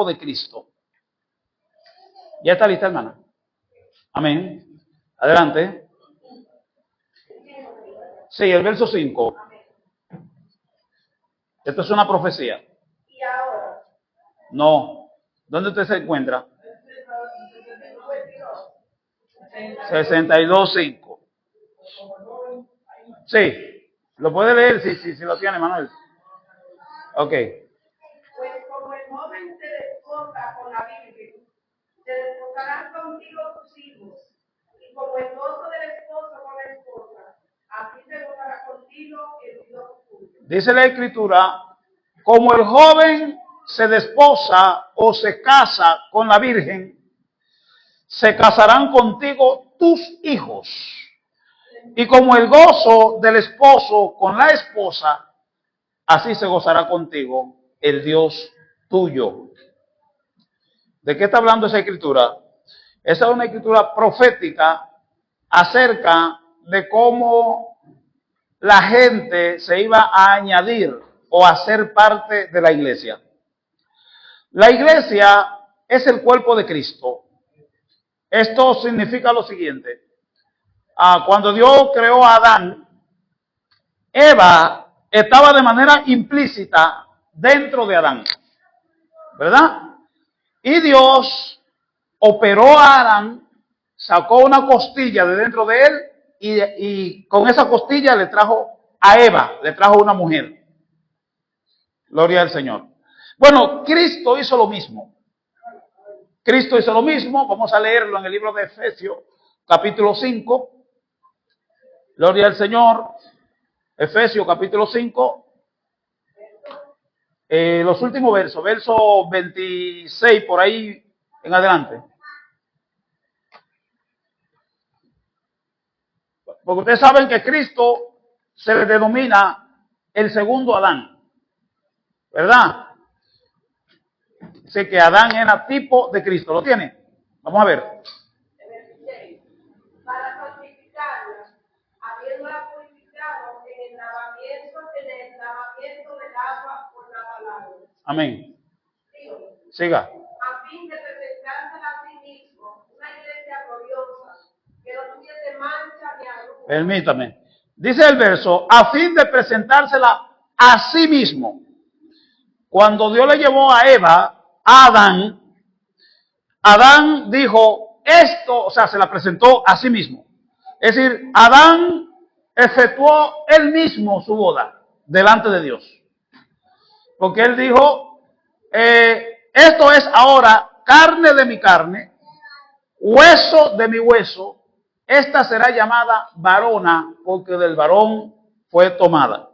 cuerpo de Cristo. ¿Ya está lista, hermana? Amén. Adelante. Sí, el verso 5. Esto es una profecía. ¿Y ahora? No. ¿Dónde usted se encuentra? 62:5. Sí. ¿Lo puede leer? Si lo tiene, Manuel. Ok. Pues como el joven se desposa con la Virgen, se desposarán contigo tus hijos, y como el gozo del esposo con la esposa, así se gozará contigo el Dios tuyo. Dice la Escritura, como el joven se desposa o se casa con la Virgen, se casarán contigo tus hijos. Y como el gozo del esposo con la esposa, así se gozará contigo el Dios tuyo. ¿De qué está hablando esa escritura? Esa es una escritura profética acerca de cómo la gente se iba a añadir o a ser parte de la iglesia. La iglesia es el cuerpo de Cristo. Esto significa lo siguiente. Cuando Dios creó a Adán, Eva estaba de manera implícita dentro de Adán, ¿verdad? Y Dios operó a Adán, sacó una costilla de dentro de él y con esa costilla le trajo a Eva, le trajo una mujer. Gloria al Señor. Bueno, Cristo hizo lo mismo. Cristo hizo lo mismo, vamos a leerlo en el libro de Efesios, capítulo 5. Gloria al Señor. Efesios, capítulo 5. Los últimos versos, verso 26, por ahí en adelante. Porque ustedes saben que Cristo se le denomina el segundo Adán, ¿verdad? Sé que Adán era tipo de Cristo. ¿Lo tiene? Vamos a ver. Para santificarla, habiéndola purificado en el lavamiento del agua por la palabra. Amén. Digo, Siga. a fin de presentársela a sí mismo, una iglesia gloriosa, que no tuviese mancha ni arruga. Permítame. Dice el verso, a fin de presentársela a sí mismo. Cuando Dios le llevó a Eva, a Adán dijo esto, o sea, se la presentó a sí mismo. Es decir, Adán efectuó él mismo su boda delante de Dios. Porque él dijo, esto es ahora carne de mi carne, hueso de mi hueso, esta será llamada varona porque del varón fue tomada.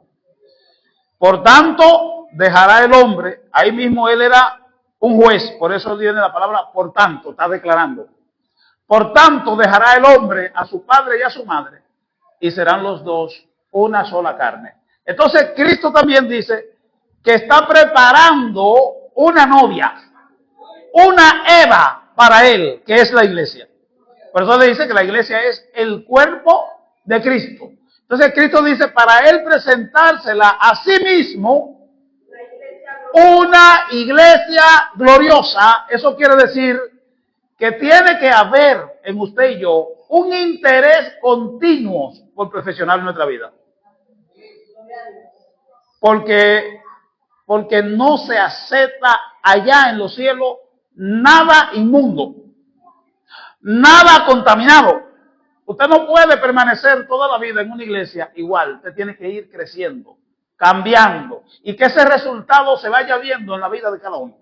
Por tanto, dejará el hombre, ahí mismo él era un juez, por eso viene la palabra por tanto, está declarando. Por tanto, dejará el hombre a su padre y a su madre, y serán los dos una sola carne. Entonces, Cristo también dice que está preparando una novia, una Eva para él, que es la iglesia. Por eso le dice que la iglesia es el cuerpo de Cristo. Entonces, Cristo dice para él presentársela a sí mismo, una iglesia gloriosa. Eso quiere decir que tiene que haber en usted y yo un interés continuo por perfeccionar nuestra vida. Porque no se acepta allá en los cielos nada inmundo, nada contaminado. Usted no puede permanecer toda la vida en una iglesia igual. Usted tiene que ir creciendo, cambiando, y que ese resultado se vaya viendo en la vida de cada uno.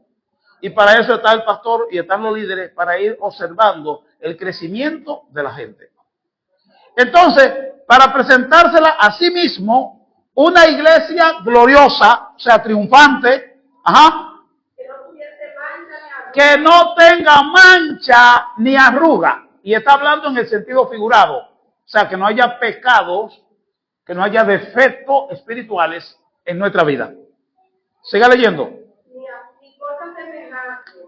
Y para eso está el pastor y están los líderes, para ir observando el crecimiento de la gente. Entonces, para presentársela a sí mismo, una iglesia gloriosa, o sea, triunfante, que no tenga mancha ni arruga. Y está hablando en el sentido figurado, o sea, que no haya pecados, que no haya defectos espirituales en nuestra vida. Siga leyendo.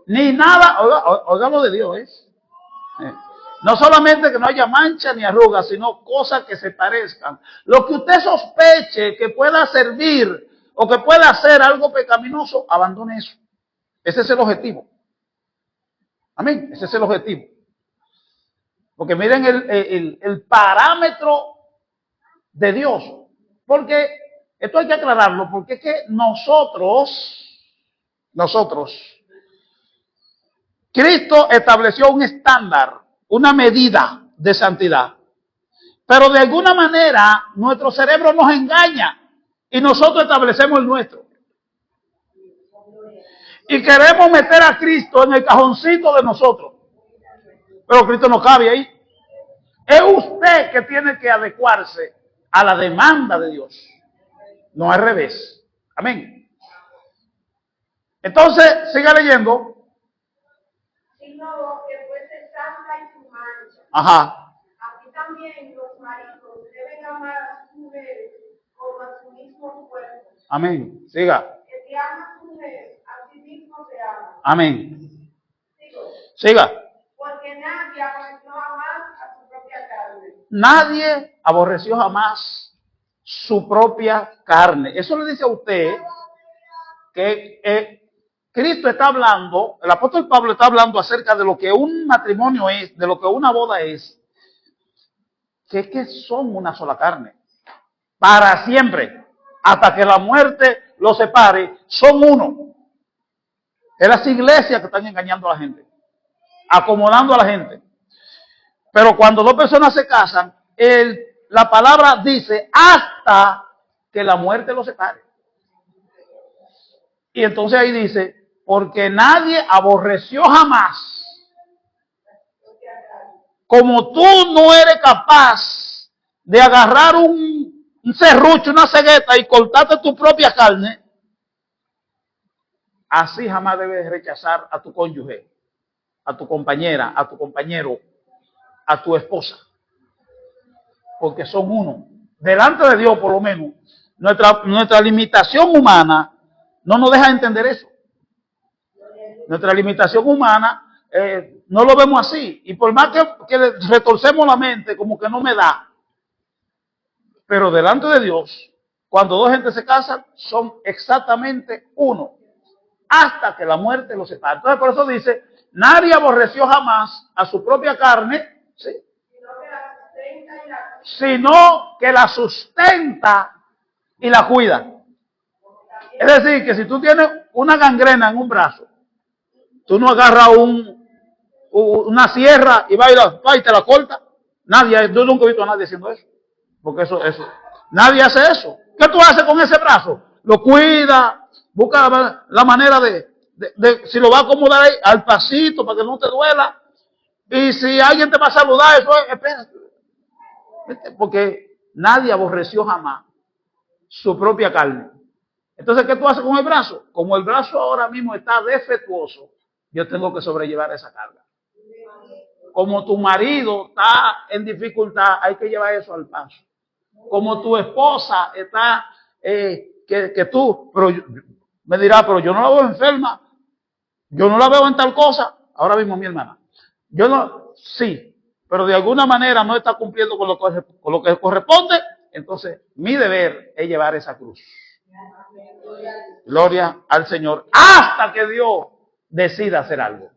Ni nada, oiga lo de Dios, No solamente que no haya mancha ni arruga, sino cosas que se parezcan. Lo que usted sospeche que pueda servir o que pueda hacer algo pecaminoso, abandone eso. Ese es el objetivo. Amén. Ese es el objetivo. Porque miren el parámetro de Dios. Porque esto hay que aclararlo, porque es que nosotros, Cristo estableció un estándar, una medida de santidad. Pero de alguna manera nuestro cerebro nos engaña y nosotros establecemos el nuestro. Y queremos meter a Cristo en el cajoncito de nosotros. Pero Cristo no cabe ahí. Es usted que tiene que adecuarse a la demanda de Dios. No al revés. Amén. Entonces, siga leyendo. Sino que fuese santa y sin mancha. Ajá. Así también los maridos deben amar a sus mujeres como a su mismo cuerpo. Amén. Siga. Que si ama a su mujer, a sí mismo se ama. Amén. Sigo. Siga. Porque nadie aborreció jamás a su propia carne. Nadie aborreció jamás su propia carne. Eso le dice a usted que Cristo está hablando, el apóstol Pablo está hablando acerca de lo que un matrimonio es, de lo que una boda es, que es que son una sola carne, para siempre, hasta que la muerte los separe, son uno. Es las iglesias que están engañando a la gente, acomodando a la gente. Pero cuando dos personas se casan, la palabra dice hasta que la muerte los separe. Y entonces ahí dice, porque nadie aborreció jamás. Como tú no eres capaz de agarrar un serrucho, una cegueta y cortarte tu propia carne, así jamás debes rechazar a tu cónyuge, a tu compañera, a tu compañero, a tu esposa. Porque son uno. Delante de Dios, por lo menos, nuestra limitación humana no nos deja entender eso. Nuestra limitación humana no lo vemos así. Y por más que retorcemos la mente, como que no me da. Pero delante de Dios, cuando dos gente se casan, son exactamente uno. Hasta que la muerte los separe. Entonces por eso dice, nadie aborreció jamás a su propia carne, ¿sí? Sino que la sustenta y la cuida. Es decir, que si tú tienes una gangrena en un brazo, tú no agarras una sierra y vas y te la corta. Nadie, yo nunca he visto a nadie haciendo eso. Porque eso, nadie hace eso. ¿Qué tú haces con ese brazo? Lo cuida, busca la manera de si lo va a acomodar ahí, al pasito para que no te duela. Y si alguien te va a saludar, eso es, espérate. Porque nadie aborreció jamás su propia carne. Entonces, ¿qué tú haces con el brazo? Como el brazo ahora mismo está defectuoso, yo tengo que sobrellevar esa carga. Como tu marido está en dificultad, hay que llevar eso al paso. Como tu esposa está, que tú, pero me dirá, pero yo no la veo enferma, yo no la veo en tal cosa. Ahora mismo mi hermana, yo no, sí, pero de alguna manera no está cumpliendo con lo que corresponde, entonces mi deber es llevar esa cruz. Gloria al Señor, hasta que Dios decida hacer algo.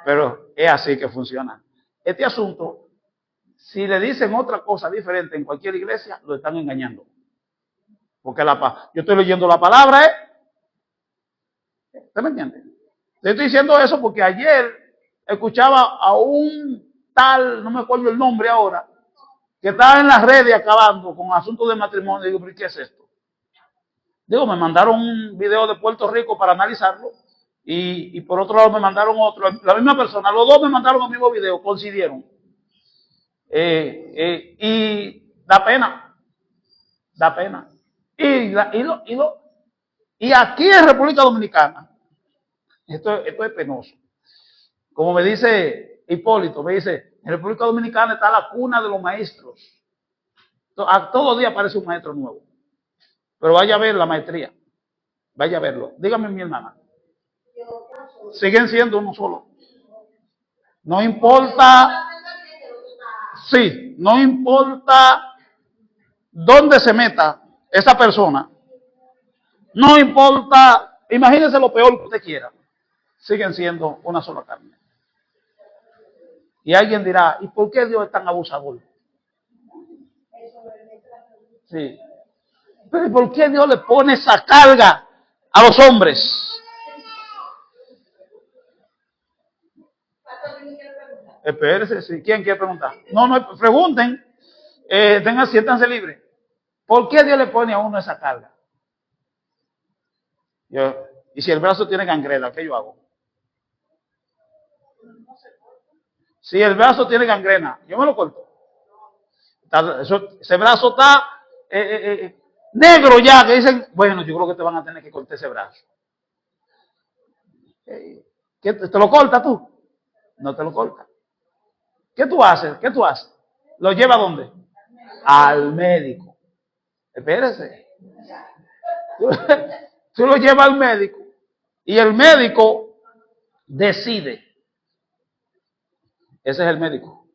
Pero es así que funciona. Este asunto, si le dicen otra cosa diferente en cualquier iglesia, lo están engañando. Porque yo estoy leyendo la palabra, ¿usted me entiende? Te estoy diciendo eso porque ayer escuchaba a un tal, no me acuerdo el nombre ahora, que estaba en las redes acabando con asuntos de matrimonio. Digo, ¿qué es esto? Digo, me mandaron un video de Puerto Rico para analizarlo y por otro lado me mandaron otro, la misma persona, los dos me mandaron el mismo video, coincidieron. Y da pena. Y aquí en República Dominicana, esto es penoso. Como me dice Hipólito, me dice, en República Dominicana está la cuna de los maestros. Todos los días aparece un maestro nuevo. Pero vaya a ver la maestría. Vaya a verlo. Dígame, mi hermana. Siguen siendo uno solo. No importa. Sí, no importa dónde se meta esa persona. No importa, imagínese lo peor que usted quiera, siguen siendo una sola carne. Y alguien dirá, ¿y por qué Dios es tan abusador? Sí. Pero ¿y por qué Dios le pone esa carga a los hombres? Espérese, si ¿quién quiere preguntar? No, pregunten, siéntanse libres. ¿Por qué Dios le pone a uno esa carga? Y si el brazo tiene gangrena, ¿qué yo hago? Si el brazo tiene gangrena, yo me lo corto. Ese brazo está negro ya, que dicen, bueno, yo creo que te van a tener que cortar ese brazo. ¿Te lo cortas tú? No te lo cortas. ¿Qué tú haces? ¿Qué tú haces? ¿Lo lleva a dónde? Al médico. Espérese. Tú lo llevas al médico y el médico decide. Ese es el médico.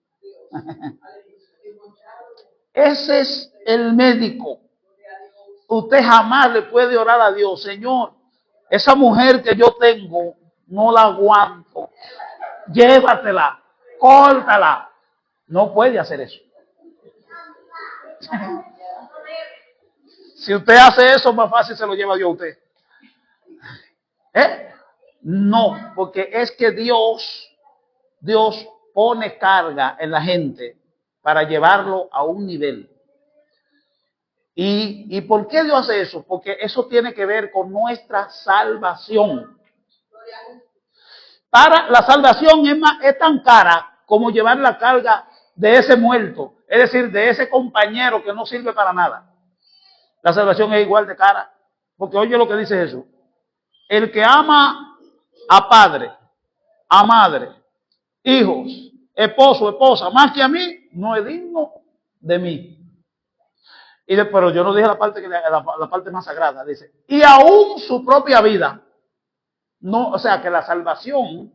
Ese es el médico. Usted jamás le puede orar a Dios, Señor, esa mujer que yo tengo, no la aguanto. Llévatela, córtala. No puede hacer eso. Si usted hace eso, más fácil se lo lleva Dios a usted. No, porque es que Dios pone carga en la gente para llevarlo a un nivel. ¿Y por qué Dios hace eso? Porque eso tiene que ver con nuestra salvación. Para la salvación es tan cara como llevar la carga de ese muerto, es decir, de ese compañero que no sirve para nada. La salvación es igual de cara, porque oye lo que dice Jesús. El que ama a padre, a madre, hijos, esposo, esposa, más que a mí, no es digno de mí. Pero yo no dije la parte la parte más sagrada, dice, y aún su propia vida. No, o sea que la salvación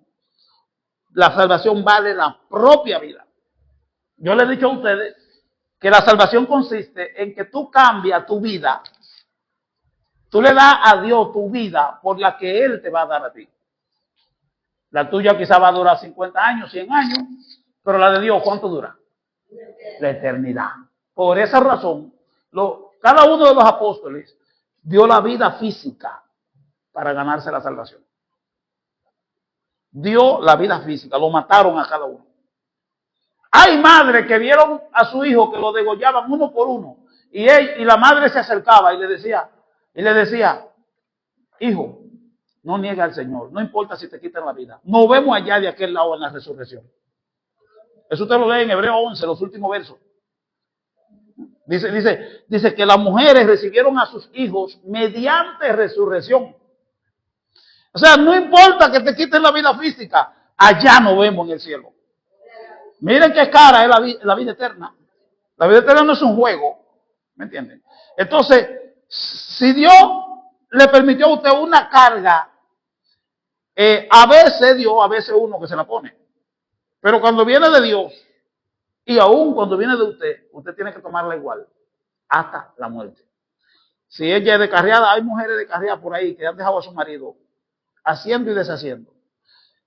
vale la propia vida. Yo le he dicho a ustedes que la salvación consiste en que tú cambias tu vida. Tú le das a Dios tu vida por la que Él te va a dar a ti. La tuya quizá va a durar 50 años, 100 años, pero la de Dios, ¿cuánto dura? La eternidad. Por esa razón, cada uno de los apóstoles dio la vida física para ganarse la salvación. Dio la vida física, lo mataron a cada uno. Hay madres que vieron a su hijo que lo degollaban uno por uno y la madre se acercaba y le decía, hijo, no niegue al Señor, no importa si te quitan la vida. Nos vemos allá de aquel lado en la resurrección. Eso usted lo lee en Hebreo 11, los últimos versos. Dice que las mujeres recibieron a sus hijos mediante resurrección. O sea, no importa que te quiten la vida física, allá nos vemos en el cielo. Miren qué cara es la vida eterna. La vida eterna no es un juego, ¿me entienden? Entonces, si Dios le permitió a usted una carga, a veces uno que se la pone. Pero cuando viene de Dios, y aún cuando viene de usted tiene que tomarla igual, hasta la muerte. Si ella es descarriada, hay mujeres descarriadas por ahí que han dejado a su marido haciendo y deshaciendo.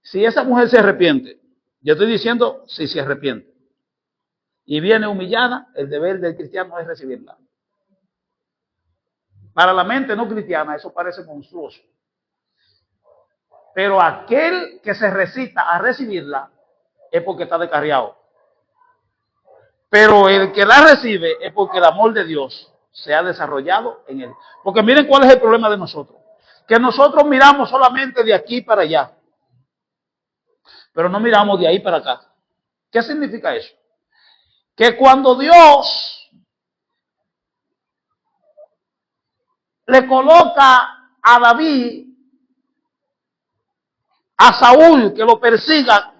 Si esa mujer se arrepiente, yo estoy diciendo si se arrepiente, y viene humillada, el deber del cristiano es recibirla. Para la mente no cristiana eso parece monstruoso. Pero aquel que se recita a recibirla es porque está descarriado. Pero el que la recibe es porque el amor de Dios se ha desarrollado en él. Porque miren cuál es el problema de nosotros. Que nosotros miramos solamente de aquí para allá. Pero no miramos de ahí para acá. ¿Qué significa eso? Que cuando Dios le coloca a David, a Saúl, que lo persiga,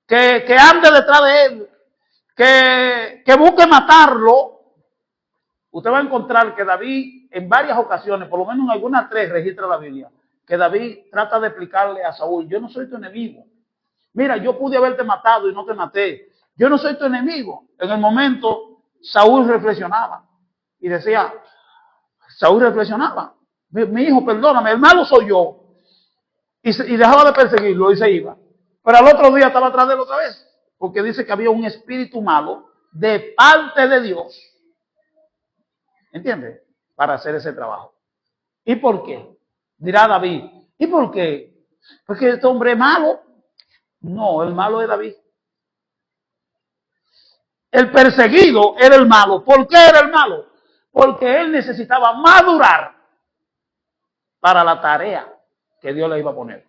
que ande detrás de él, que busque matarlo, usted va a encontrar que David en varias ocasiones, por lo menos en algunas 3 registra la Biblia, que David trata de explicarle a Saúl, yo no soy tu enemigo. Mira, yo pude haberte matado y no te maté. Yo no soy tu enemigo. En el momento, Saúl reflexionaba. Mi hijo, perdóname, el malo soy yo. Y dejaba de perseguirlo y se iba. Pero al otro día estaba atrás de él otra vez. Porque dice que había un espíritu malo de parte de Dios. ¿Entiendes? Para hacer ese trabajo. ¿Y por qué? Dirá David. ¿Y por qué? Porque este hombre es malo. No, el malo es David. El perseguido era el malo. ¿Por qué era el malo? Porque él necesitaba madurar para la tarea que Dios le iba a poner.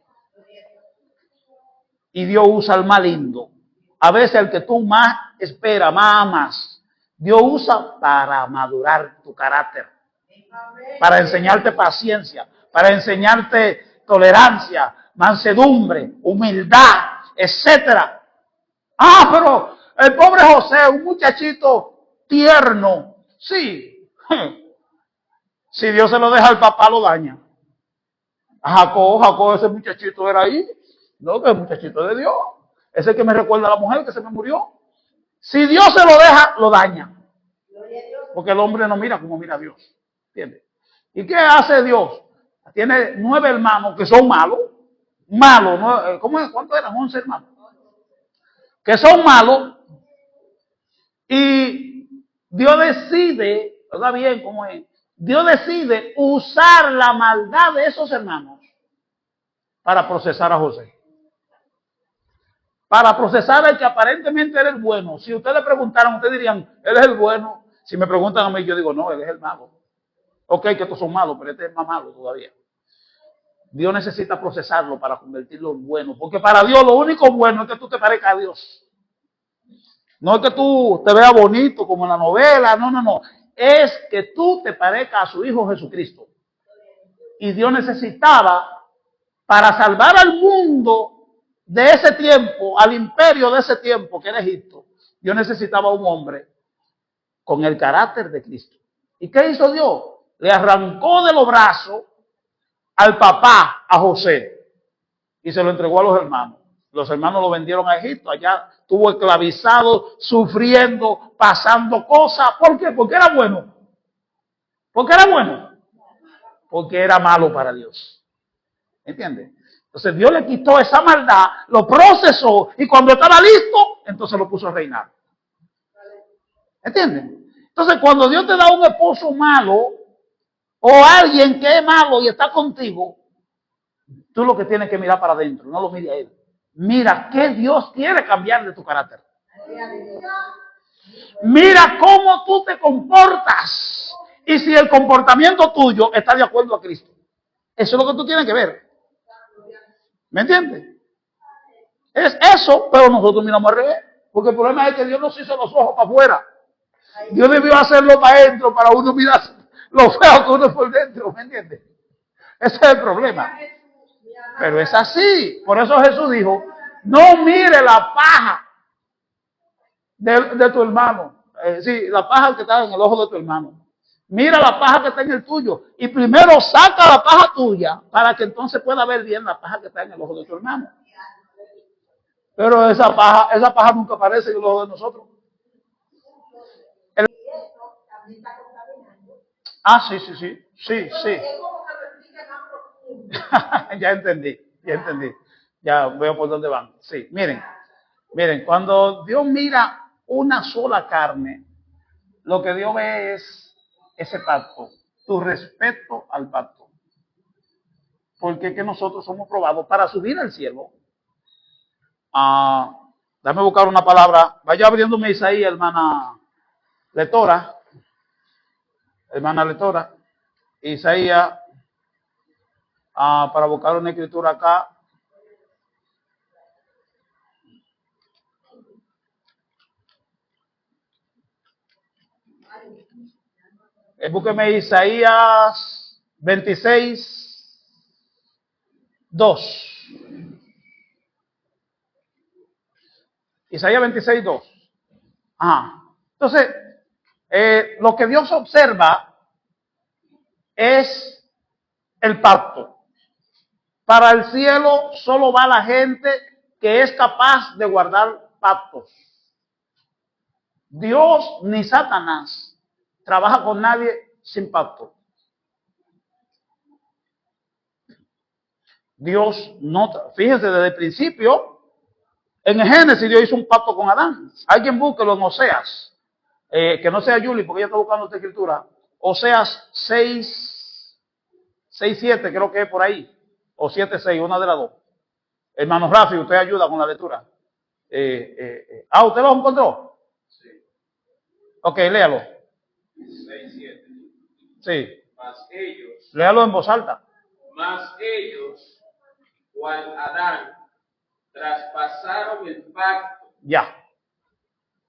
Y Dios usa al más lindo. A veces el que tú más esperas, más amas, Dios usa para madurar tu carácter. Para enseñarte paciencia, para enseñarte tolerancia, mansedumbre, humildad, etcétera. Ah, pero el pobre José, un muchachito tierno, sí. Si Dios se lo deja al papá, lo daña. Jacob, ese muchachito era ahí. No, que el muchachito de Dios. Ese que me recuerda a la mujer que se me murió. Si Dios se lo deja, lo daña. Porque el hombre no mira como mira Dios. ¿Entiendes? ¿Y qué hace Dios? Tiene 9 hermanos que son malos. Malos, ¿no? ¿Cómo es? ¿Cuántos eran? 11 hermanos. Que son malos. Y Dios decide, ¿verdad bien cómo es? Dios decide usar la maldad de esos hermanos para procesar a José. Para procesar al que aparentemente era el bueno. Si ustedes le preguntaran, ustedes dirían, él es el bueno. Si me preguntan a mí, yo digo, no, él es el malo. Ok, que estos son malos, pero este es más malo todavía. Dios necesita procesarlo para convertirlo en bueno. Porque para Dios lo único bueno es que tú te parezcas a Dios. No es que tú te veas bonito como en la novela, no. Es que tú te parezcas a su Hijo Jesucristo. Y Dios necesitaba, para salvar al mundo de ese tiempo, al imperio de ese tiempo que era Egipto, Dios necesitaba un hombre con el carácter de Cristo. ¿Y qué hizo Dios? Le arrancó de los brazos al papá, a José, y se lo entregó a los hermanos. Los hermanos lo vendieron a Egipto, allá estuvo esclavizado, sufriendo, pasando cosas. ¿Por qué? Porque era bueno. ¿Por qué era bueno? Porque era malo para Dios. ¿Entiendes? Entonces Dios le quitó esa maldad, lo procesó y cuando estaba listo, entonces lo puso a reinar. ¿Entiendes? Entonces cuando Dios te da un esposo malo o alguien que es malo y está contigo, tú lo que tienes que mirar para adentro, no lo mires a él. Mira qué Dios quiere cambiar de tu carácter. Mira cómo tú te comportas y si el comportamiento tuyo está de acuerdo a Cristo. Eso es lo que tú tienes que ver. ¿Me entiendes? Es eso, pero nosotros miramos al revés. Porque el problema es que Dios nos hizo los ojos para afuera. Dios debió hacerlo para adentro, para uno mirar lo feo que uno es por dentro. ¿Me entiendes? Ese es el problema. Pero es así. Por eso Jesús dijo, no mire la paja de tu hermano. Sí, la paja que está en el ojo de tu hermano. Mira la paja que está en el tuyo. Y primero saca la paja tuya para que entonces pueda ver bien la paja que está en el ojo de tu hermano. Pero esa paja nunca aparece en el ojo de nosotros. Sí. Ya entendí. Ya veo por dónde van. Sí, miren, cuando Dios mira una sola carne, lo que Dios ve es ese pacto, tu respeto al pacto. Porque es que nosotros somos probados para subir al cielo. Dame buscar una palabra. Vaya abriéndome Isaías, hermana Letora. Isaías, para buscar una escritura acá. Búsqueme Isaías 26, 2. Isaías 26, 2. Entonces, lo que Dios observa es el pacto. Para el cielo solo va la gente que es capaz de guardar pactos. Dios ni Satanás trabaja con nadie sin pacto. Dios no, fíjense desde el principio, en Génesis Dios hizo un pacto con Adán. Alguien búsquelo en Oseas, que no sea Yuli porque ella está buscando esta escritura. Oseas 6:7 creo que es por ahí, o 7:6, una de las dos. Hermano Rafi, usted ayuda con la lectura. ¿Usted lo encontró? Sí. Ok, léalo. 6:7. Sí. Mas ellos, Léalo en voz alta. cual Adán, traspasaron el pacto. Ya.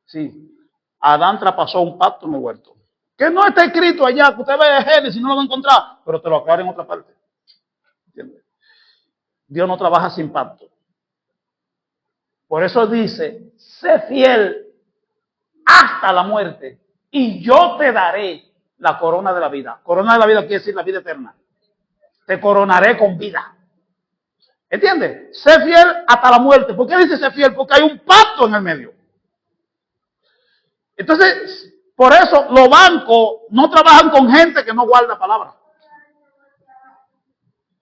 Sí. Adán traspasó un pacto en el huerto. Que no está escrito allá, que usted ve de Génesis, no lo va a encontrar, pero te lo aclara en otra parte. ¿Entiendes? Dios no trabaja sin pacto. Por eso dice, sé fiel hasta la muerte y yo te daré la corona de la vida. Corona de la vida quiere decir la vida eterna. Te coronaré con vida. ¿Entiendes? Sé fiel hasta la muerte. ¿Por qué dice sé fiel? Porque hay un pacto en el medio. Entonces, por eso los bancos no trabajan con gente que no guarda palabra.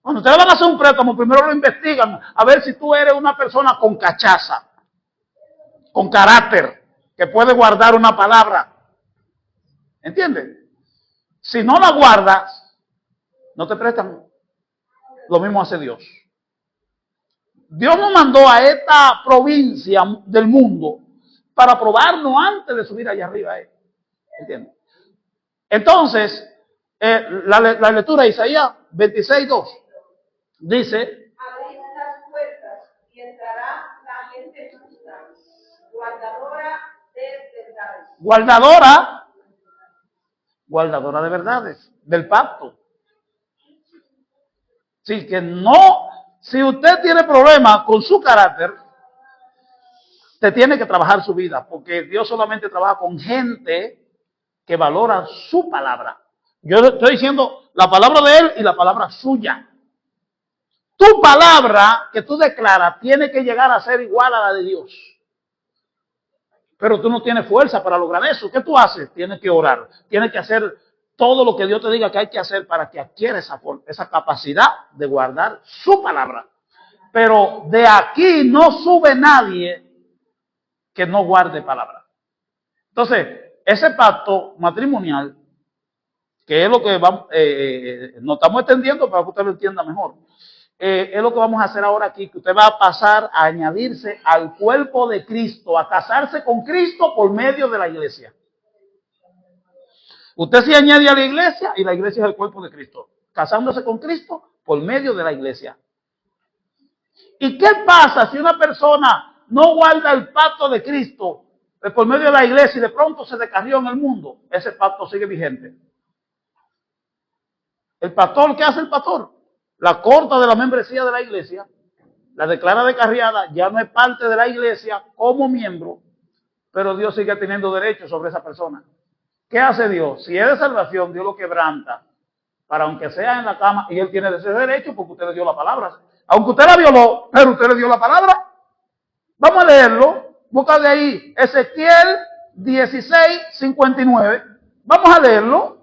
Cuando ustedes van a hacer un préstamo, primero lo investigan a ver si tú eres una persona con cachaza, con carácter, que puede guardar una palabra. ¿Entiendes? Si no la guardas, no te prestan. Lo mismo hace Dios. Dios nos mandó a esta provincia del mundo para probarnos antes de subir allá arriba. ¿Entiendes? Entonces, la lectura de Isaías 26:2 dice: abrid las puertas y entrará la gente justa, guardadora de verdades. Guardadora de verdades, del pacto. Sí, que no, si usted tiene problemas con su carácter, usted tiene que trabajar su vida, porque Dios solamente trabaja con gente que valora su palabra. Yo estoy diciendo la palabra de Él y la palabra suya. Tu palabra que tú declaras tiene que llegar a ser igual a la de Dios. Pero tú no tienes fuerza para lograr eso. ¿Qué tú haces? Tienes que orar. Tienes que hacer todo lo que Dios te diga que hay que hacer para que adquiera esa capacidad de guardar su palabra. Pero de aquí no sube nadie que no guarde palabra. Entonces, ese pacto matrimonial, que es lo que vamos, nos estamos extendiendo para que usted lo entienda mejor, es lo que vamos a hacer ahora aquí, que usted va a pasar a añadirse al cuerpo de Cristo, a casarse con Cristo por medio de la iglesia. Usted se añade a la iglesia y la iglesia es el cuerpo de Cristo, casándose con Cristo por medio de la iglesia. ¿Y qué pasa si una persona no guarda el pacto de Cristo por medio de la iglesia y de pronto se descarrió en el mundo? Ese pacto sigue vigente. El pastor, ¿qué hace el pastor? La corta de la membresía de la iglesia, la declara descarriada, ya no es parte de la iglesia como miembro, pero Dios sigue teniendo derechos sobre esa persona. ¿Qué hace Dios? Si es de salvación, Dios lo quebranta, para aunque sea en la cama, y Él tiene ese derecho porque usted le dio la palabra. Aunque usted la violó, pero usted le dio la palabra. Vamos a leerlo, busca de ahí, Ezequiel 16:59. Vamos a leerlo.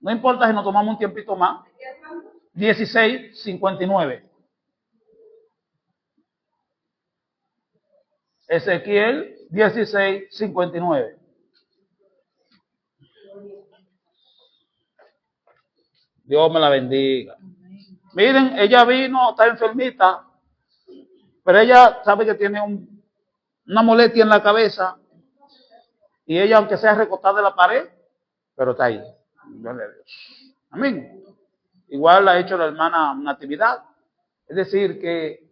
No importa si nos tomamos un tiempito más. 16:59. Ezequiel 16:59. Dios me la bendiga. Miren, ella vino, está enfermita, pero ella sabe que tiene una molestia en la cabeza y ella, aunque sea recostada de la pared, pero está ahí. Gloria a Dios. Amén. Igual ha hecho la hermana Natividad. Es decir, que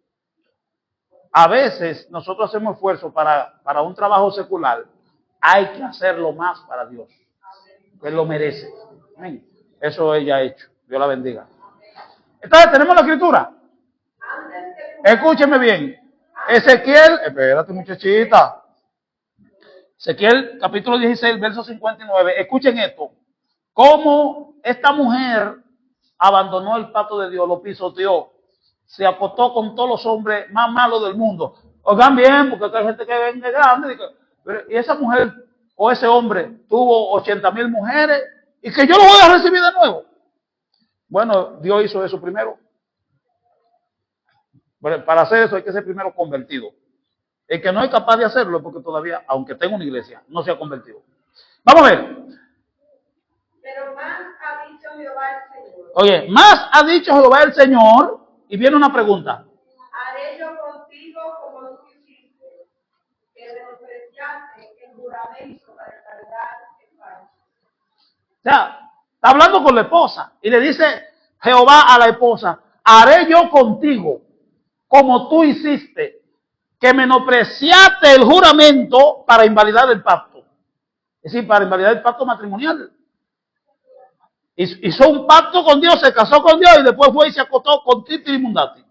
a veces nosotros hacemos esfuerzo para un trabajo secular. Hay que hacerlo más para Dios. Él lo merece. Amén. Eso ella ha hecho. Dios la bendiga. Entonces, tenemos la escritura. Escúcheme bien. Ezequiel, espérate muchachita. Ezequiel capítulo 16, verso 59. Escuchen esto. Cómo esta mujer abandonó el pacto de Dios, lo pisoteó, se acostó con todos los hombres más malos del mundo. Oigan bien, porque hay gente que vende grande. Y esa mujer o ese hombre tuvo 80,000 mujeres y que yo lo voy a recibir de nuevo. Bueno, Dios hizo eso primero. Pero para hacer eso hay que ser primero convertido. El que no es capaz de hacerlo es porque todavía, aunque tenga una iglesia, no se ha convertido. Vamos a ver. Pero más ha dicho Jehová el Señor. Oye, más ha dicho Jehová el Señor, y viene una pregunta. Haré yo contigo como tú hiciste, que menospreciaste el juramento para cargar el pan. O sea, está hablando con la esposa y le dice Jehová a la esposa, haré yo contigo como tú hiciste, que menospreciaste el juramento para invalidar el pacto. Es decir, para invalidar el pacto matrimonial. Hizo un pacto con Dios, se casó con Dios y después fue y se acostó con Titi y Mundati.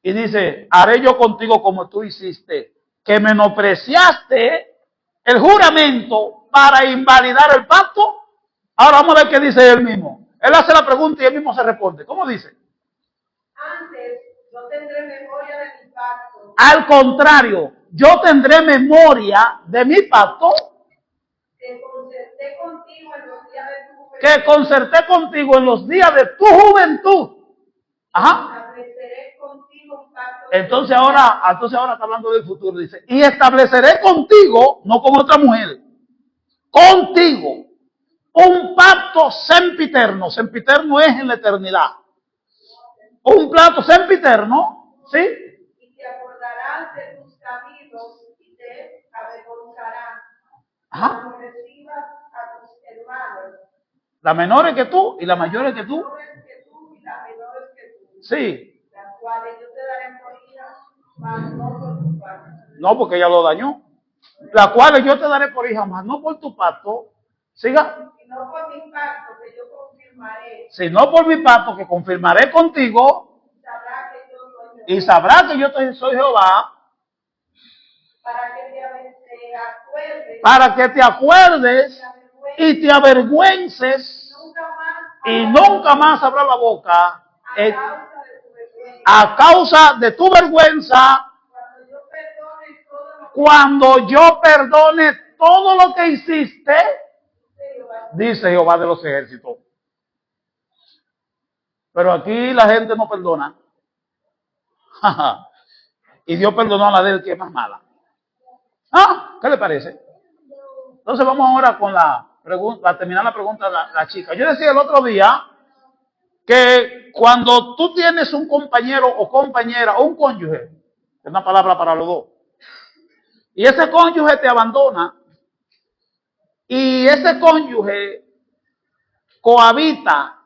Y dice, haré yo contigo como tú hiciste, que menospreciaste el juramento para invalidar el pacto. Ahora vamos a ver qué dice él mismo. Él hace la pregunta y él mismo se responde. ¿Cómo dice? Antes no tendré memoria de mi pacto. Al contrario, yo tendré memoria de mi pacto Que concerté contigo en los días de tu juventud. que concerté contigo en los días de tu juventud. Ajá. Estableceré contigo un pacto. Entonces ahora está hablando del futuro. Dice, y estableceré contigo, no con otra mujer, contigo, un pacto sempiterno. Sempiterno es en la eternidad. Un pacto sempiterno, ¿sí? Y te acordarás de tus caminos y te avergonzarás. Ajá. Cuando recibas a tus hermanos. La menor que tú y la mayor que tú. Menores que tú y las menores que tú. Sí. Las cuales yo te daré por hijas, mas no por tu pacto. No, porque ella lo dañó. La cual yo te daré por hija, más no por tu pacto. Siga. Y no por mi pacto que yo confirmaré. Sino por mi pacto que confirmaré contigo. Sabrá que yo soy Jehová. Y sabrá que yo soy Jehová. Para que te acuerdes. Para que te acuerdes y te avergüences. Y nunca más abra la boca. A causa de tu vergüenza. Cuando yo perdone todo lo que hiciste, dice Jehová de los ejércitos. Pero aquí la gente no perdona. Y Dios perdonó a la de él que es más mala. ¿Ah? ¿Qué le parece? Entonces vamos ahora con la pregunta, a terminar la pregunta de la chica. Yo decía el otro día que cuando tú tienes un compañero o compañera o un cónyuge, es una palabra para los dos, y ese cónyuge te abandona, y ese cónyuge cohabita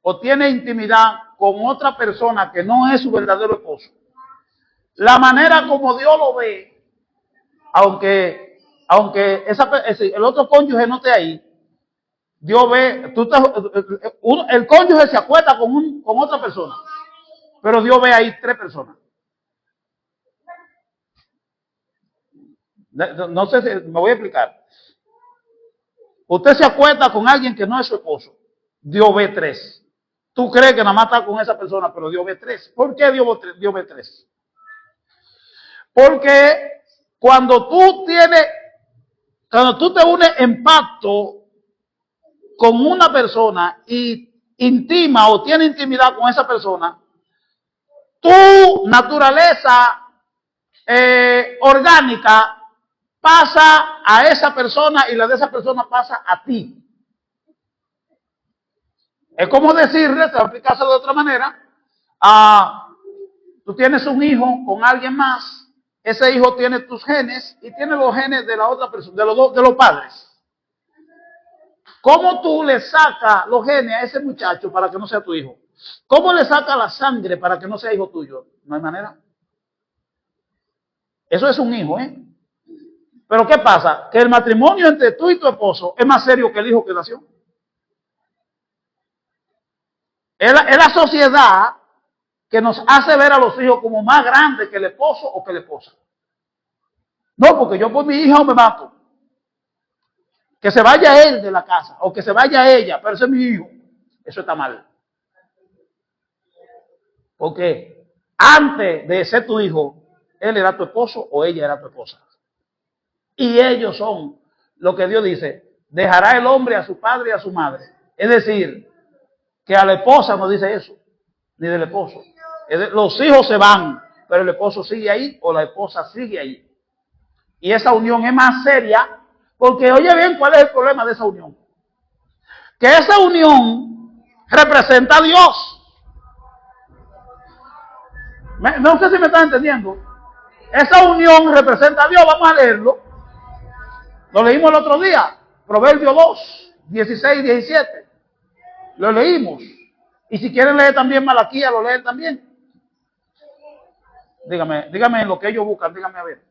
o tiene intimidad con otra persona que no es su verdadero esposo, la manera como Dios lo ve, aunque el otro cónyuge no esté ahí, Dios ve, el cónyuge se acuesta con otra persona, pero Dios ve ahí 3 personas. No sé si me voy a explicar. Usted se acuesta con alguien que no es su esposo, Dios ve 3. Tú crees que nada más está con esa persona, pero Dios ve 3. ¿Por qué Dios ve 3? Porque cuando tú te unes en pacto con una persona y intima o tiene intimidad con esa persona, tu naturaleza orgánica pasa a esa persona y la de esa persona pasa a ti. Es como decirle, te voy a explicárselo de otra manera, tú tienes un hijo con alguien más, ese hijo tiene tus genes y tiene los genes de la otra persona, de los padres. ¿Cómo tú le sacas los genes a ese muchacho para que no sea tu hijo? ¿Cómo le sacas la sangre para que no sea hijo tuyo? No hay manera. Eso es un hijo, ¿eh? Pero ¿qué pasa? Que el matrimonio entre tú y tu esposo es más serio que el hijo que nació. Es la sociedad que nos hace ver a los hijos como más grandes que el esposo o que la esposa. No, porque yo por mi hija me mato. Que se vaya él de la casa o que se vaya ella, pero ese es mi hijo. Eso está mal. Porque antes de ser tu hijo, él era tu esposo o ella era tu esposa. Y ellos son lo que Dios dice, dejará el hombre a su padre y a su madre. Es decir, Que a la esposa no dice eso, ni del esposo. Los hijos se van, pero el esposo sigue ahí o la esposa sigue ahí. Y esa unión es más seria, porque oye bien cuál es el problema de esa unión. Que esa unión representa a Dios. No sé si me están entendiendo. Esa unión representa a Dios. Vamos a leerlo. Lo leímos el otro día. Proverbios 2, 16 y 17. Lo leímos. Y si quieren leer también Malaquías, lo leen también. Dígame en lo que ellos buscan, dígame a ver.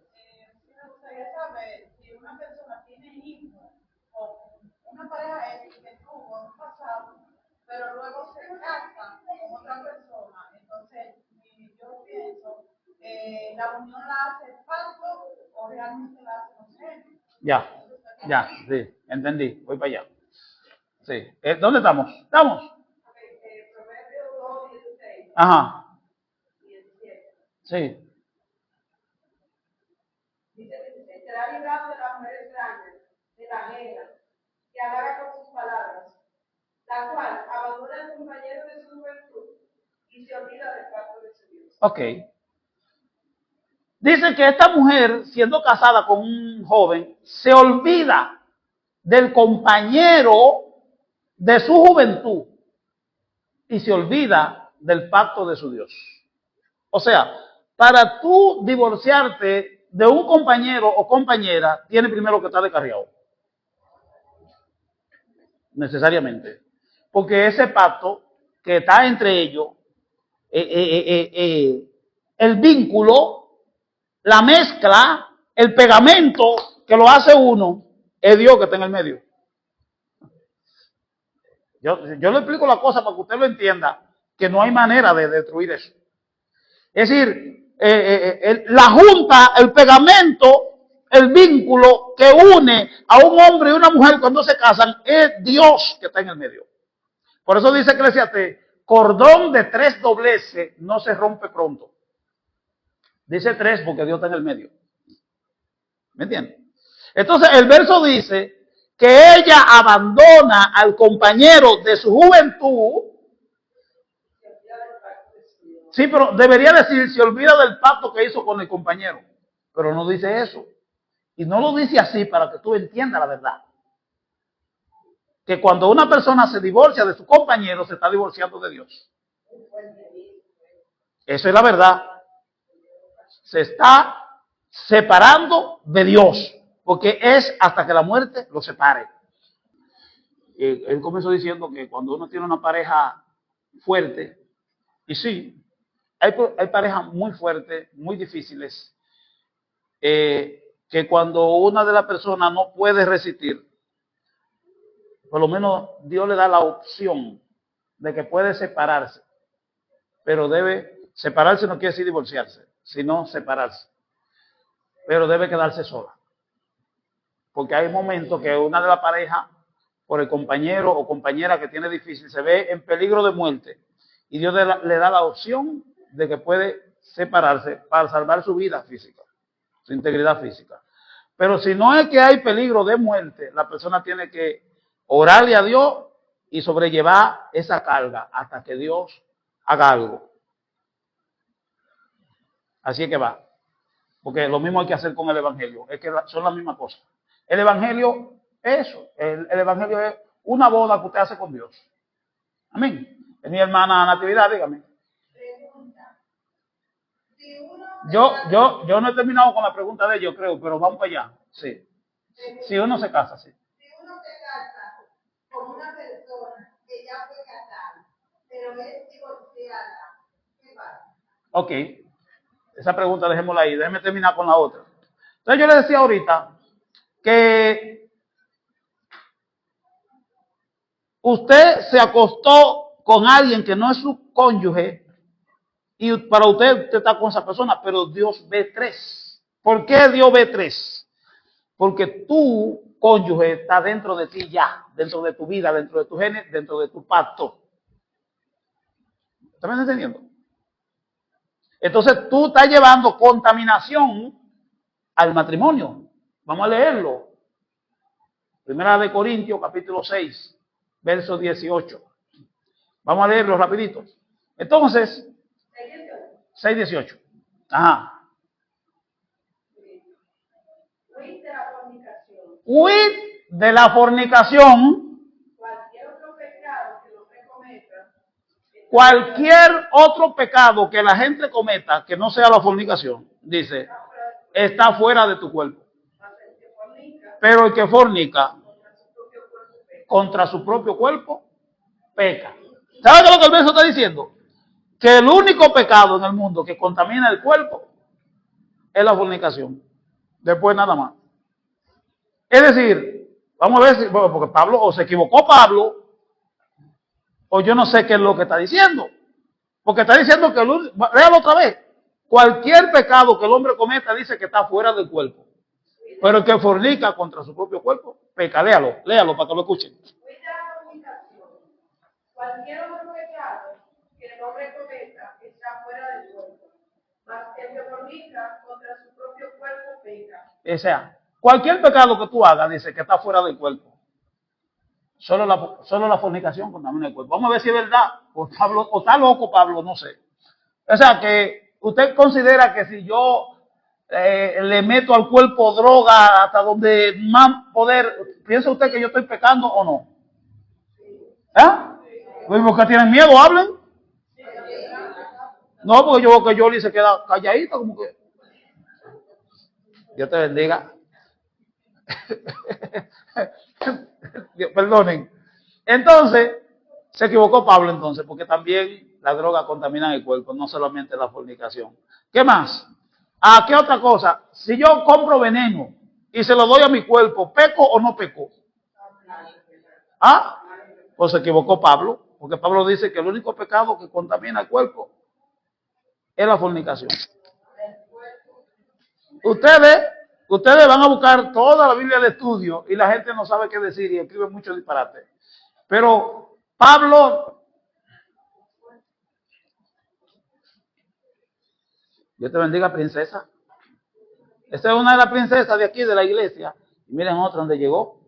Me gustaría saber si una persona tiene hijos o una pareja X que tuvo en un pasado, pero luego se casa con otra persona. Entonces, yo pienso, ¿la unión la hace el pacto o realmente la hace los genes? Ya, sí, entendí. Voy para allá. Sí. ¿Dónde estamos? ¿Estamos? Proverbios 2, 16. Ajá. 17. Sí. Dice, será librado de la mujer extraña, de la ajena, que halaga con sus palabras, la cual abandona al compañero de su juventud y se olvida del pacto de su Dios. Ok. Dice que esta mujer, siendo casada con un joven, se olvida del compañero de su juventud y se olvida del pacto de su Dios. O sea, para tú divorciarte de un compañero o compañera, tiene primero que estar descarriado. Necesariamente. Porque ese pacto que está entre ellos, el vínculo, la mezcla, el pegamento que lo hace uno, es Dios que está en el medio. Yo le explico la cosa para que usted lo entienda, que no hay manera de destruir eso. Es decir, la junta, el pegamento, el vínculo que une a un hombre y una mujer cuando se casan, es Dios que está en el medio. Por eso dice Eclesiastés, cordón de 3 dobleces no se rompe pronto. Dice 3 porque Dios está en el medio. ¿Me entiendes? Entonces el verso dice que ella abandona al compañero de su juventud. Sí, pero debería decir, se olvida del pacto que hizo con el compañero. Pero no dice eso. Y no lo dice así para que tú entiendas la verdad. Que cuando una persona se divorcia de su compañero, se está divorciando de Dios. Eso es la verdad. Se está separando de Dios. Porque es hasta que la muerte lo separe. Él comenzó diciendo que cuando uno tiene una pareja fuerte, y sí, hay parejas muy fuertes, muy difíciles, que cuando una de las personas no puede resistir, por lo menos Dios le da la opción de que puede separarse, pero separarse no quiere decir divorciarse, sino separarse, pero debe quedarse sola, porque hay momentos que una de las parejas, por el compañero o compañera que tiene difícil, se ve en peligro de muerte, y Dios le da la opción de que puede separarse para salvar su vida física, su integridad física. Pero si no es que hay peligro de muerte, la persona tiene que orarle a Dios y sobrellevar esa carga hasta que Dios haga algo. Así es que va. Porque lo mismo hay que hacer con el Evangelio. Es que son las mismas cosas. El Evangelio es eso. El Evangelio es una boda que usted hace con Dios. Amén. Es mi hermana Natividad, dígame. Yo no he terminado con la pregunta de ellos, creo, pero vamos para allá. Sí. Si uno se casa, sí. Si uno se casa con una persona que ya fue casada, pero es divorciada, ¿qué pasa? Ok. Esa pregunta dejémosla ahí. Déjeme terminar con la otra. Entonces yo le decía ahorita que usted se acostó con alguien que no es su cónyuge y para usted está con esa persona, pero Dios ve 3. ¿Por qué Dios ve 3? Porque tu cónyuge está dentro de ti ya, dentro de tu vida, dentro de tu genes, dentro de tu pacto. ¿Están entendiendo? Entonces tú estás llevando contaminación al matrimonio. Vamos a leerlo. Primera de Corintios, capítulo 6, verso 18. Vamos a leerlo rapidito. Entonces, 6:18. Ajá. Huid de la fornicación. Huid de la fornicación. Cualquier otro pecado que el hombre cometa. Cualquier otro pecado que la gente cometa que no sea la fornicación, dice, está fuera de tu cuerpo. Pero el que fornica contra su propio cuerpo, peca. ¿Sabe qué es lo que el verso está diciendo? Que el único pecado en el mundo que contamina el cuerpo es la fornicación. Después nada más. Es decir, vamos a ver si, bueno, porque Pablo, o se equivocó Pablo, o yo no sé qué es lo que está diciendo. Porque está diciendo que, léalo otra vez, cualquier pecado que el hombre cometa dice que está fuera del cuerpo. Pero el que fornica contra su propio cuerpo, peca. Léalo para que lo escuchen. Huid de la fornicación. Cualquier otro pecado que el hombre cometa está fuera del cuerpo. Mas el que fornica contra su propio cuerpo peca. O sea, cualquier pecado que tú hagas dice que está fuera del cuerpo. Solo la fornicación contamina el cuerpo. Vamos a ver si es verdad. O Pablo, o está loco Pablo, no sé. O sea, que usted considera que si yo le meto al cuerpo droga hasta donde más poder, ¿piensa usted que yo estoy pecando o no? Pues porque tienen miedo, hablen. No, porque yo veo que Yoli se queda calladita, como que. Dios te bendiga. Perdonen. Entonces, se equivocó Pablo entonces, porque también la droga contamina el cuerpo, no solamente la fornicación. ¿Qué más? ¿Qué otra cosa? Si yo compro veneno y se lo doy a mi cuerpo, ¿peco o no peco? Pues se equivocó Pablo, porque Pablo dice que el único pecado que contamina el cuerpo es la fornicación. Ustedes van a buscar toda la Biblia de estudio y la gente no sabe qué decir y escribe mucho disparate. Pero Pablo, Dios te bendiga, princesa. Esta es una de las princesas de aquí, de la iglesia. Y miren otra donde llegó.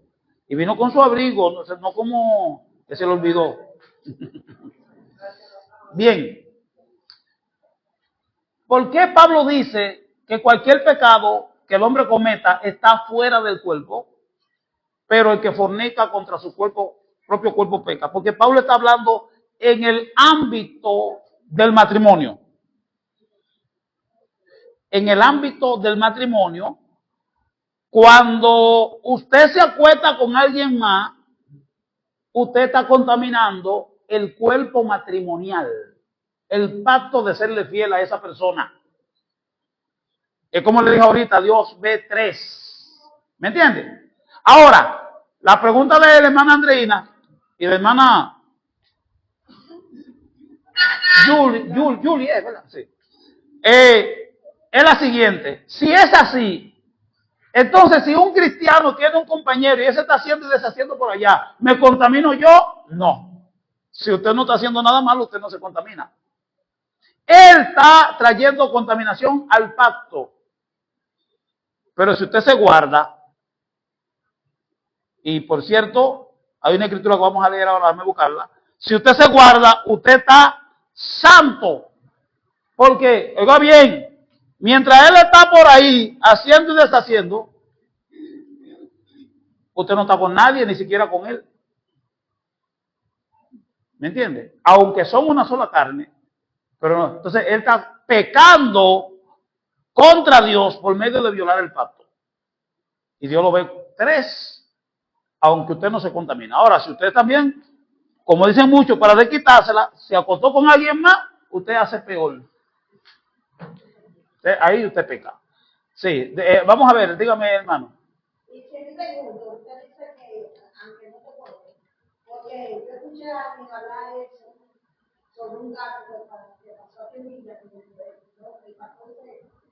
Y vino con su abrigo, no como que se le olvidó. Bien. ¿Por qué Pablo dice que cualquier pecado que el hombre cometa está fuera del cuerpo, pero el que fornica contra su propio cuerpo peca? Porque Pablo está hablando en el ámbito del matrimonio. En el ámbito del matrimonio, cuando usted se acuesta con alguien más, usted está contaminando el cuerpo matrimonial, el pacto de serle fiel a esa persona. Es como le dije ahorita, Dios ve 3. ¿Me entiende? Ahora, la pregunta de la hermana Andreina y de la hermana Julie, ¿verdad? Sí. Es la siguiente. Si es así, entonces si un cristiano tiene un compañero y ese está haciendo y deshaciendo por allá, ¿me contamino yo? No. Si usted no está haciendo nada malo, usted no se contamina. Él está trayendo contaminación al pacto. Pero si usted se guarda, y por cierto, hay una escritura que vamos a leer ahora, déjame buscarla. Si usted se guarda, usted está santo. Porque, oiga bien, mientras él está por ahí haciendo y deshaciendo, usted no está con nadie, ni siquiera con él. ¿Me entiende? Aunque son una sola carne, pero no. Entonces él está pecando contra Dios por medio de violar el pacto. Y Dios lo ve 3, aunque usted no se contamina. Ahora, si usted también, como dicen muchos, para desquitársela, se acostó con alguien más, usted hace peor. Ahí usted peca. Sí, vamos a ver, dígame, hermano. Y si me pregunto, usted dice que, aunque no se puede, porque yo escuché a alguien hablar de eso, sobre un gato que pasó aquí en Villa, que el pastor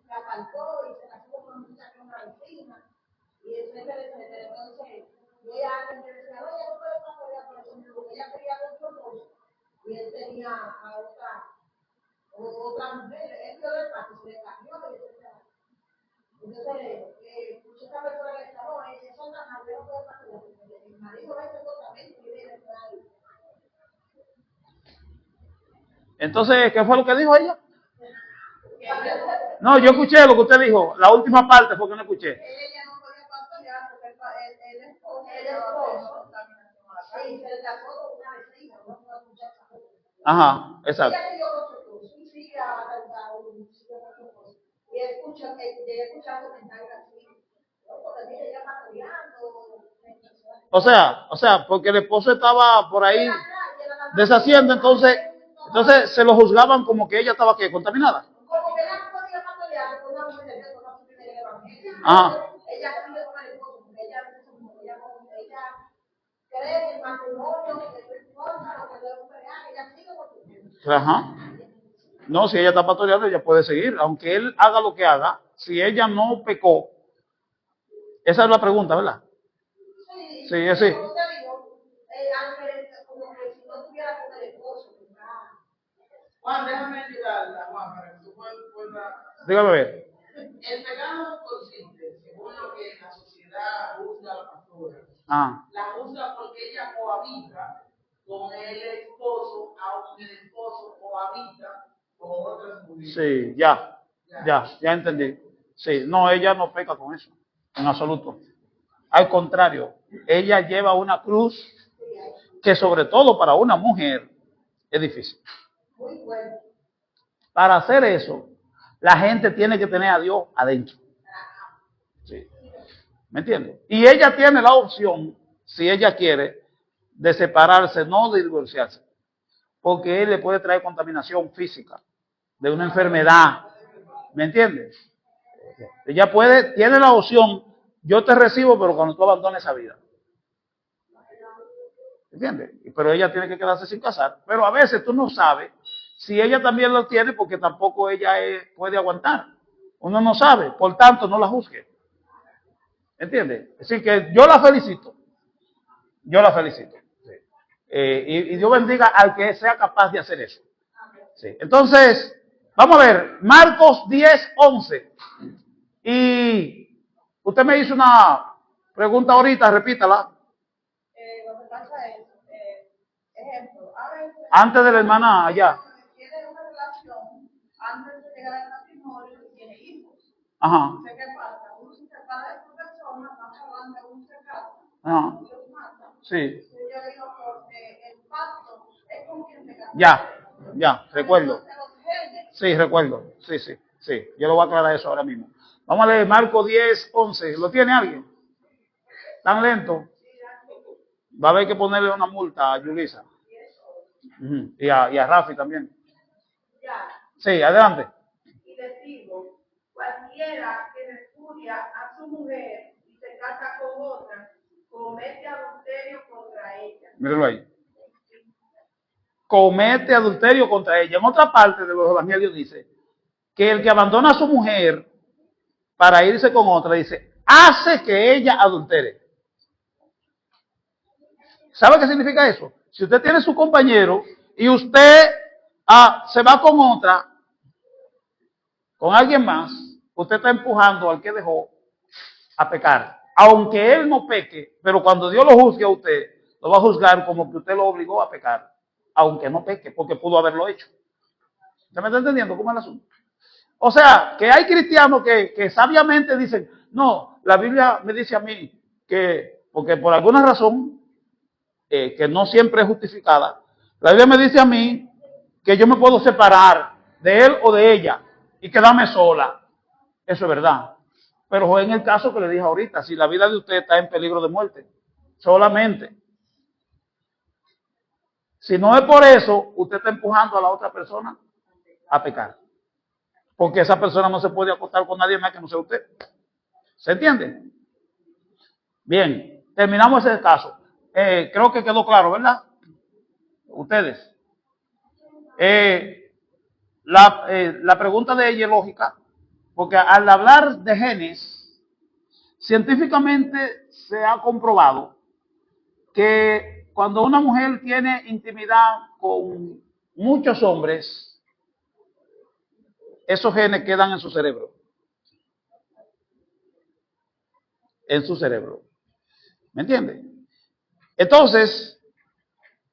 se apartó y se casó con una muchacha, una vecina, y etcétera. Entonces, yo a alguien que decía, oye, no puedo pasar por eso, porque ella quería ver su esposo, y él tenía a otra mujer, él vio el pacto, se le cambió, y etcétera. Entonces, muchas personas que están, no, eso es tan malo, no puede pasar, el marido va a ser totalmente y viene a ahí. Entonces, ¿qué fue lo que dijo ella? No, yo escuché lo que usted dijo. La última parte fue que no escuché. Ella no podía pastorear porque el esposo sí, se le casó con una vecina, no una muchacha. Ajá, exacto. Ella siguió con su esposo y sigue a cantar un sitio con su esposo. Y escucha comentarios así. Porque ella pastoreando. O sea, porque el esposo estaba por ahí deshaciendo, entonces se lo juzgaban como que ella estaba ¿qué? Contaminada. Como que ella no podía pastorear con una mujer de Dios, con una mujer del evangelio. Ajá. Ella sigue con el esposo, porque ella cree en el matrimonio, que no importa lo que Dios crea, ella sigue con su esposo. Ajá. No, si ella está pastoreando, ella puede seguir, aunque él haga lo que haga, si ella no pecó. Esa es la pregunta, ¿verdad? Sí, es así. Como te digo, como que si no tuviera con el esposo, ¿verdad? Juan, déjame ayudarla, Juan, para que tú puedas. Dígame ver. El pecado consiste, según lo que la sociedad juzga a la pastora, Ah, la juzga porque ella cohabita con el esposo, aunque el esposo cohabita con otras mujeres. sí, ya entendí. Sí, no, ella no peca con eso, en absoluto. Al contrario, ella lleva una cruz que sobre todo para una mujer es difícil. Muy bueno. Para hacer eso, la gente tiene que tener a Dios adentro. Sí. ¿Me entiendes? Y ella tiene la opción, si ella quiere, de separarse, no de divorciarse, porque él le puede traer contaminación física de una enfermedad. ¿Me entiendes? Ella tiene la opción, yo te recibo, pero cuando tú abandones esa vida. ¿Entiendes? Pero ella tiene que quedarse sin casar. Pero a veces tú no sabes si ella también lo tiene porque tampoco ella puede aguantar. Uno no sabe, por tanto no la juzgue. ¿Entiendes? Es decir, que yo la felicito. Yo la felicito. Sí. Y Dios bendiga al que sea capaz de hacer eso. Sí. Entonces, vamos a ver, Marcos 10:11. Y usted me hizo una pregunta ahorita, repítala. Lo que pasa es, ejemplo, a veces Antes de la hermana allá. tiene una relación antes de llegar al matrimonio y tiene hijos. Ajá. ¿Qué pasa? Uno se separa de esa persona, más adelante uno se casa, Ajá. uno los mata. Sí. Yo digo, porque el pacto es con quien se casa. Ya, recuerdo. Sí, recuerdo. Sí. Yo lo voy a aclarar eso ahora mismo. Vamos a leer Marcos 10:11. ¿Lo tiene alguien? ¿Tan lento? Va a haber que ponerle una multa a Yulisa. Y a Rafi también. Ya, Sí, adelante. y les digo, cualquiera que repudia a su mujer y se casa con otra, comete adulterio contra ella. Míralo ahí. Comete adulterio contra ella. En otra parte de los evangelios dice que el que abandona a su mujer para irse con otra, dice, hace que ella adultere. ¿Sabe qué significa eso? Si usted tiene su compañero y usted se va con otra, con alguien más, usted está empujando al que dejó a pecar. Aunque él no peque, pero cuando Dios lo juzgue a usted, lo va a juzgar como que usted lo obligó a pecar, aunque no peque, porque pudo haberlo hecho. ¿Usted me está entendiendo cómo es el asunto? O sea, que hay cristianos que sabiamente dicen, no, la Biblia me dice a mí que, porque por alguna razón, que no siempre es justificada, la Biblia me dice a mí que yo me puedo separar de él o de ella y quedarme sola. Eso es verdad. Pero en el caso que le dije ahorita, si la vida de usted está en peligro de muerte, solamente. Si no es por eso, usted está empujando a la otra persona a pecar. Porque esa persona no se puede acostar con nadie más que no sea usted. ¿Se entiende? Bien, terminamos ese caso. Creo que quedó claro, ¿verdad? Ustedes. La pregunta de ella es lógica, porque al hablar de genes, científicamente se ha comprobado que cuando una mujer tiene intimidad con muchos hombres, esos genes quedan en su cerebro. En su cerebro. ¿Me entiende? Entonces,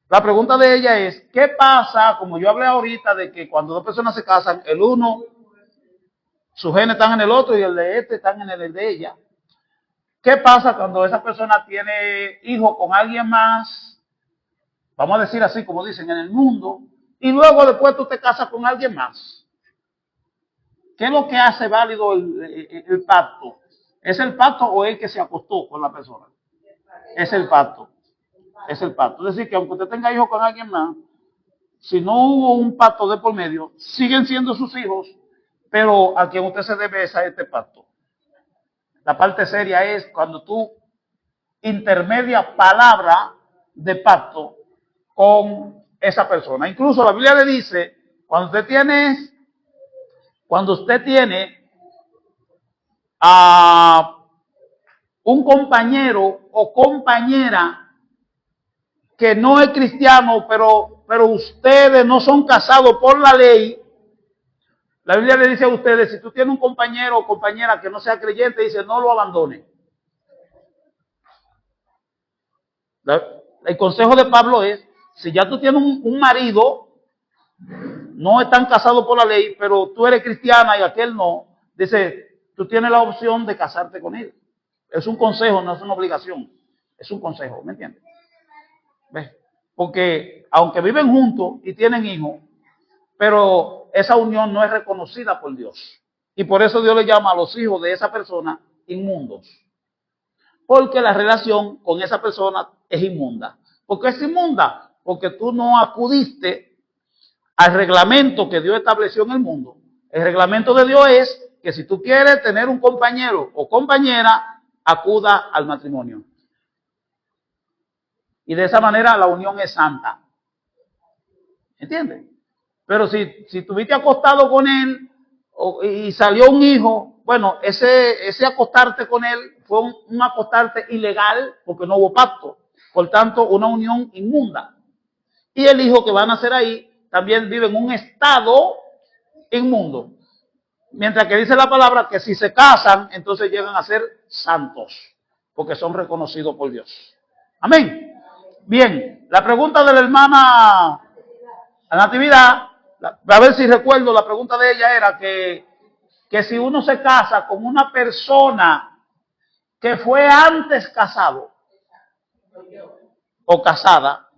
La pregunta de ella es, ¿qué pasa? Como yo hablé ahorita de que cuando dos personas se casan, el uno, sus genes están en el otro y el de este están en el de ella. ¿Qué pasa cuando esa persona tiene hijos con alguien más? Vamos a decir así, como dicen, en el mundo. Y luego después tú te casas con alguien más. ¿Qué es lo que hace válido el pacto? ¿Es el pacto o el que se acostó con la persona? Es el pacto. Es el pacto. Es decir, que aunque usted tenga hijos con alguien más, si no hubo un pacto de por medio, siguen siendo sus hijos, pero a quien usted se debe es a este pacto. La parte seria es cuando tú intermedias palabra de pacto con esa persona. Incluso la Biblia le dice, cuando usted tiene a un compañero o compañera que no es cristiano, pero ustedes no son casados por la ley, la Biblia le dice a ustedes, si tú tienes un compañero o compañera que no sea creyente, dice, no lo abandone. El consejo de Pablo es, si ya tú tienes un marido, no están casados por la ley, pero tú eres cristiana y aquel no, dice, tú tienes la opción de casarte con él. Es un consejo, no es una obligación. Es un consejo, ¿me entiendes? ¿Ves? Porque aunque viven juntos y tienen hijos, pero esa unión no es reconocida por Dios. Y por eso Dios le llama a los hijos de esa persona inmundos. Porque la relación con esa persona es inmunda. ¿Por qué es inmunda? Porque tú no acudiste al reglamento que Dios estableció en el mundo. El reglamento de Dios es que si tú quieres tener un compañero o compañera, acuda al matrimonio. Y de esa manera la unión es santa. ¿Entiendes? Pero si estuviste acostado con él y salió un hijo, bueno, ese acostarte con él fue un acostarte ilegal porque no hubo pacto. Por tanto, una unión inmunda. Y el hijo que va a nacer ahí también vive en un estado inmundo. Mientras que dice la palabra que si se casan, entonces llegan a ser santos, porque son reconocidos por Dios. Amén. Bien, la pregunta de la hermana Natividad, a ver si recuerdo, la pregunta de ella era que si uno se casa con una persona que fue antes casado o casada,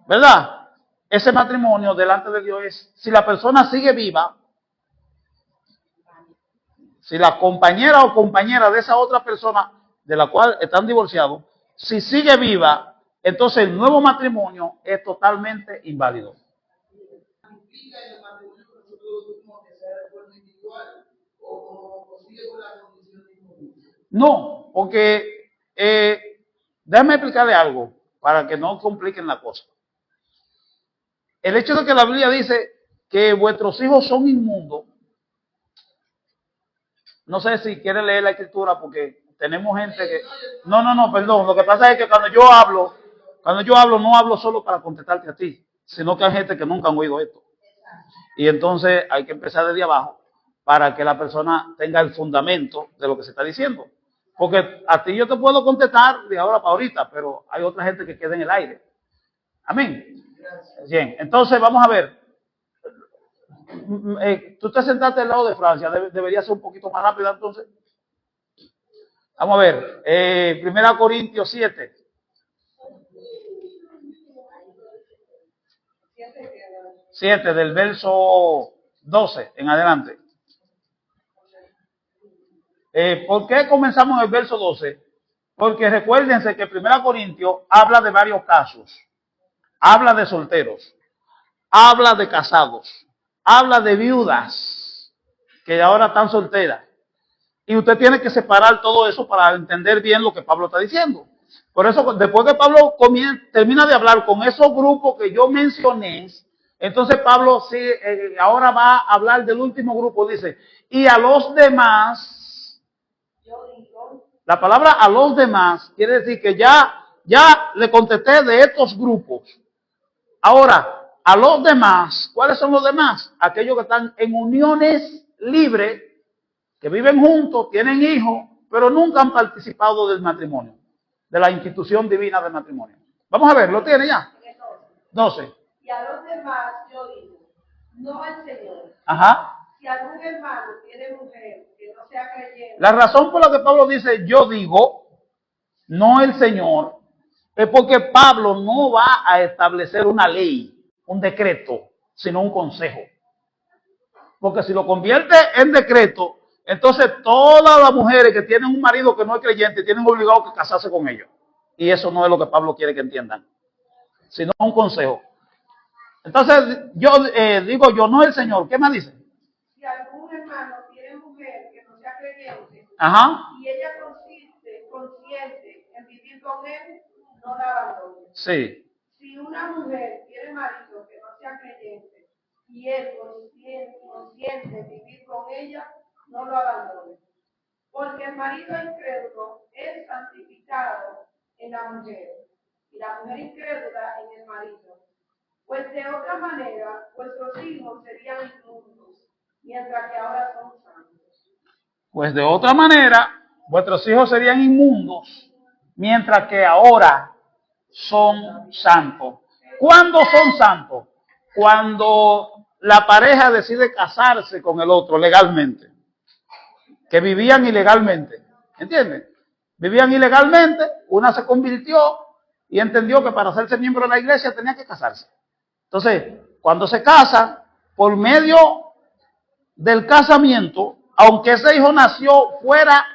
¿verdad? Ese matrimonio delante de Dios es, si la persona sigue viva, si la compañera o compañera de esa otra persona de la cual están divorciados, si sigue viva, entonces el nuevo matrimonio es totalmente inválido. No, porque déjame explicarle algo para que no compliquen la cosa. El hecho de que la Biblia dice que vuestros hijos son inmundos, no sé si quiere leer la escritura porque tenemos gente que... No, perdón. Lo que pasa es que cuando yo hablo, no hablo solo para contestarte a ti, sino que hay gente que nunca han oído esto. Y entonces hay que empezar desde abajo para que la persona tenga el fundamento de lo que se está diciendo. Porque a ti yo te puedo contestar de ahora para ahorita, pero hay otra gente que queda en el aire. Amén. Bien, entonces vamos a ver. Tú te sentaste al lado de Francia, debería ser un poquito más rápida entonces. Vamos a ver, 1 Corintios 7. Del verso 12 en adelante. ¿Por qué comenzamos en el verso 12? Porque recuérdense que 1 Corintios habla de varios casos. Habla de solteros, habla de casados, habla de viudas que ahora están solteras. Y usted tiene que separar todo eso para entender bien lo que Pablo está diciendo. Por eso, después que Pablo termina de hablar con esos grupos que yo mencioné, entonces Pablo ahora va a hablar del último grupo. Dice, y a los demás, la palabra a los demás quiere decir que ya le contesté de estos grupos. Ahora, a los demás, ¿cuáles son los demás? Aquellos que están en uniones libres, que viven juntos, tienen hijos, pero nunca han participado del matrimonio, de la institución divina del matrimonio. Vamos a ver, ¿lo tiene ya? 12. Y a los demás yo digo, no el Señor. Ajá. Si algún hermano tiene mujer que no sea creyente, La razón por la que Pablo dice yo digo, no el Señor, es porque Pablo no va a establecer una ley, un decreto, sino un consejo. Porque si lo convierte en decreto, entonces todas las mujeres que tienen un marido que no es creyente tienen obligado que casarse con ellos. Y eso no es lo que Pablo quiere que entiendan, sino un consejo. Entonces yo digo yo, no el Señor. ¿Qué me dice? si algún hermano tiene mujer que no sea creyente, Ajá. y ella consciente en vivir con él, no la abandone. Sí. Si una mujer tiene marido que no sea creyente y él consciente en vivir con ella, no lo abandone. Porque el marido incrédulo es santificado en la mujer y la mujer incrédula en el marido. Pues de otra manera, vuestros hijos serían inmundos, mientras que ahora son santos. Pues de otra manera, vuestros hijos serían inmundos, mientras que ahora son santos. ¿Cuándo son santos? Cuando la pareja decide casarse con el otro legalmente, que vivían ilegalmente, ¿entienden? Vivían ilegalmente, una se convirtió y entendió que para hacerse miembro de la iglesia tenía que casarse. Entonces, cuando se casan, por medio del casamiento, aunque ese hijo nació fuera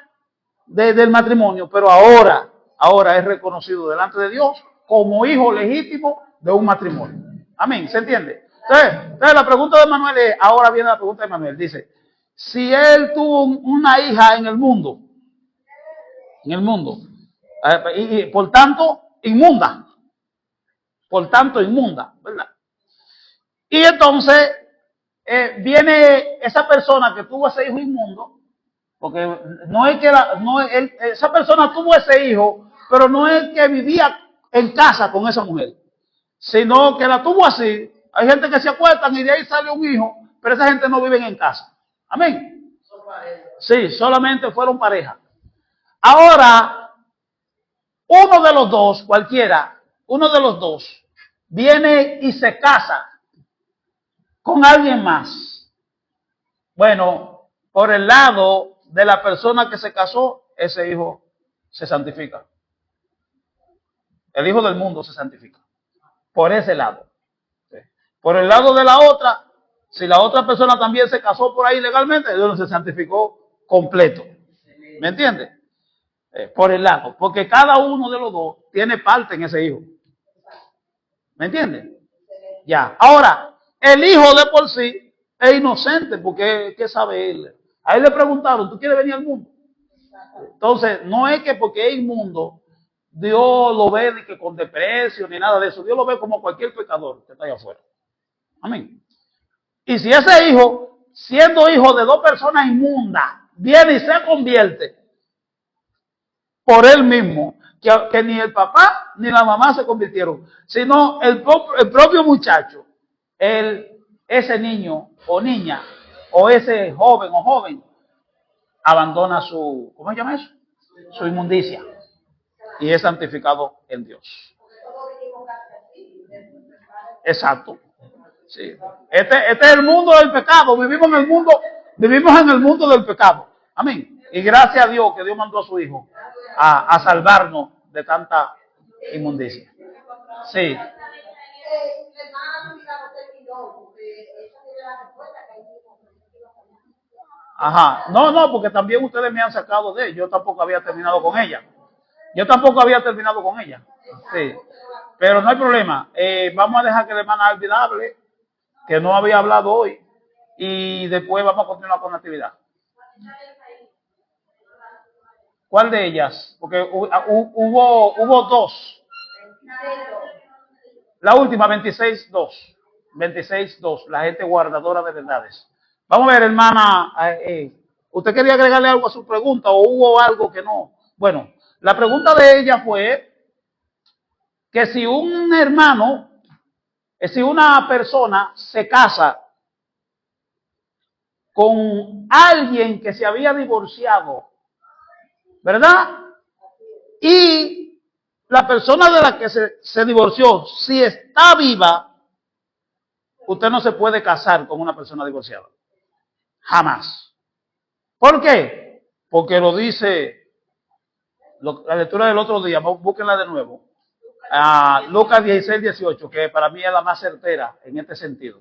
del matrimonio, pero ahora es reconocido delante de Dios como hijo legítimo de un matrimonio. Amén, ¿se entiende? Entonces la pregunta de Manuel es, ahora viene la pregunta de Manuel, dice, si él tuvo una hija en el mundo, y por tanto inmunda, ¿verdad? Y entonces viene esa persona que tuvo ese hijo inmundo, porque no es que esa persona tuvo ese hijo, pero no es que vivía en casa con esa mujer, sino que la tuvo así. Hay gente que se acuestan y de ahí sale un hijo, pero esa gente no vive en casa. Amén. Sí, solamente fueron pareja. Ahora, uno de los dos, cualquiera, uno de los dos, viene y se casa con alguien más. Bueno, por el lado de la persona que se casó, ese hijo se santifica. El hijo del mundo se santifica. Por ese lado. Por el lado de la otra, si la otra persona también se casó por ahí legalmente, Dios se santificó completo. ¿Me entiendes? Por el lado. Porque cada uno de los dos tiene parte en ese hijo. ¿Me entiendes? Ya. Ahora, el hijo de por sí es inocente porque ¿qué sabe él? A él le preguntaron, ¿tú quieres venir al mundo? Entonces, no es que porque es inmundo, Dios lo ve ni que con desprecio ni nada de eso. Dios lo ve como cualquier pecador que está allá afuera. Amén. Y si ese hijo, siendo hijo de dos personas inmundas, viene y se convierte por él mismo, que ni el papá ni la mamá se convirtieron, sino el propio muchacho, ese niño o niña, o ese joven o joven, abandona su, ¿cómo se llama eso? Su inmundicia. Y es santificado en Dios. Exacto. Sí. Este es el mundo del pecado. Vivimos en el mundo del pecado. Amén. Y gracias a Dios que Dios mandó a su Hijo a salvarnos de tanta inmundicia. Sí. Ajá. No, porque también ustedes me han sacado de él. Yo tampoco había terminado con ella. Sí. Pero no hay problema. Vamos a dejar que la hermana Alvida hable, que no había hablado hoy, y después vamos a continuar con la actividad. ¿Cuál de ellas? Porque hubo dos. La última, 26.2. 26.2, la gente guardadora de verdades. Vamos a ver, hermana, ¿usted quería agregarle algo a su pregunta o hubo algo que no? Bueno, la pregunta de ella fue que si un hermano, si una persona se casa con alguien que se había divorciado, ¿verdad? Y la persona de la que se divorció, si está viva, usted no se puede casar con una persona divorciada. Jamás. ¿Por qué? Porque lo dice la lectura del otro día, búsquenla de nuevo. Lucas 16, 18, que para mí es la más certera en este sentido.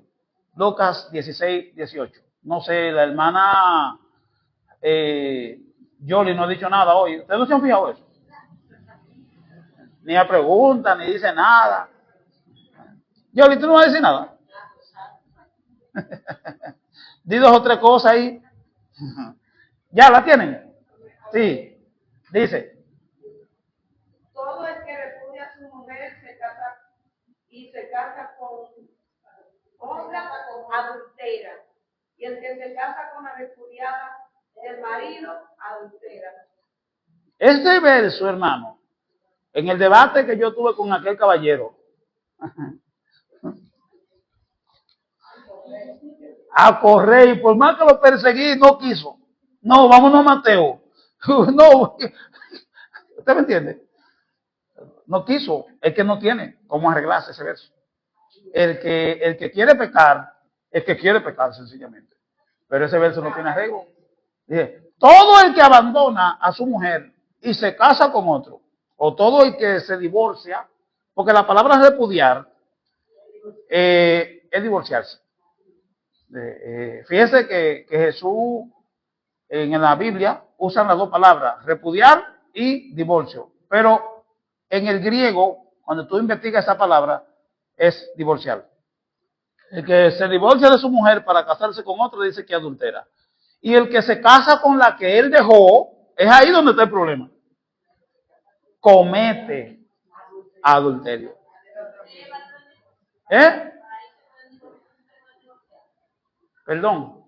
Lucas 16, 18. No sé, la hermana Yoli no ha dicho nada hoy. ¿Ustedes no se han fijado eso? Ni a pregunta, ni dice nada. Yoli, ¿tú no vas a decir nada? Di 2 o 3 cosas ahí. ¿Ya la tienen? Sí. Dice. Todo el que repudia a su mujer se casa con otra adultera. Y el que se casa con la repudiada del marido, adultera. Este verso, hermano, en el debate que yo tuve con aquel caballero, a correr, y por más que lo perseguí, no quiso. No, vámonos, Mateo. No, ¿usted me entiende? No quiso, es que no tiene cómo arreglarse ese verso. El que quiere pecar, es que quiere pecar sencillamente. Pero ese verso no tiene arreglo. Dice, todo el que abandona a su mujer y se casa con otro, o todo el que se divorcia, porque la palabra repudiar es divorciarse. Fíjese que Jesús en la Biblia usan las 2 palabras, repudiar y divorcio. Pero en el griego, cuando tú investigas esa palabra, es divorciar. El que se divorcia de su mujer para casarse con otro dice que adultera. Y el que se casa con la que él dejó, es ahí donde está el problema. Comete adulterio. ¿Eh? Perdón.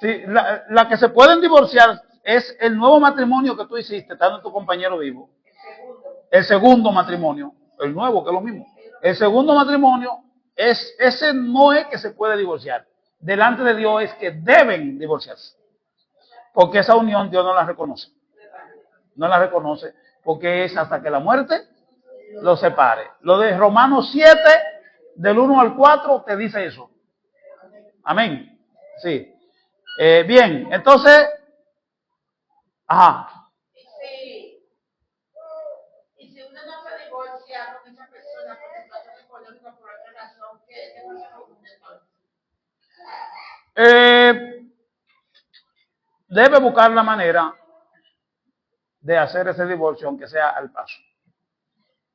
Sí, la que se pueden divorciar es el nuevo matrimonio que tú hiciste, estando tu compañero vivo. El segundo matrimonio, el nuevo, que es lo mismo. El segundo matrimonio, ese no es que se puede divorciar. Delante de Dios es que deben divorciarse. Porque esa unión Dios no la reconoce. No la reconoce porque es hasta que la muerte lo separe. Lo de Romanos 7, del 1 al 4, te dice eso. Amén. Sí. Bien, entonces, ajá. Y si uno no se divorcia con esa persona por situación económica, por otra razón, ¿qué pasa con uno entonces? Debe buscar la manera de hacer ese divorcio, aunque sea al paso.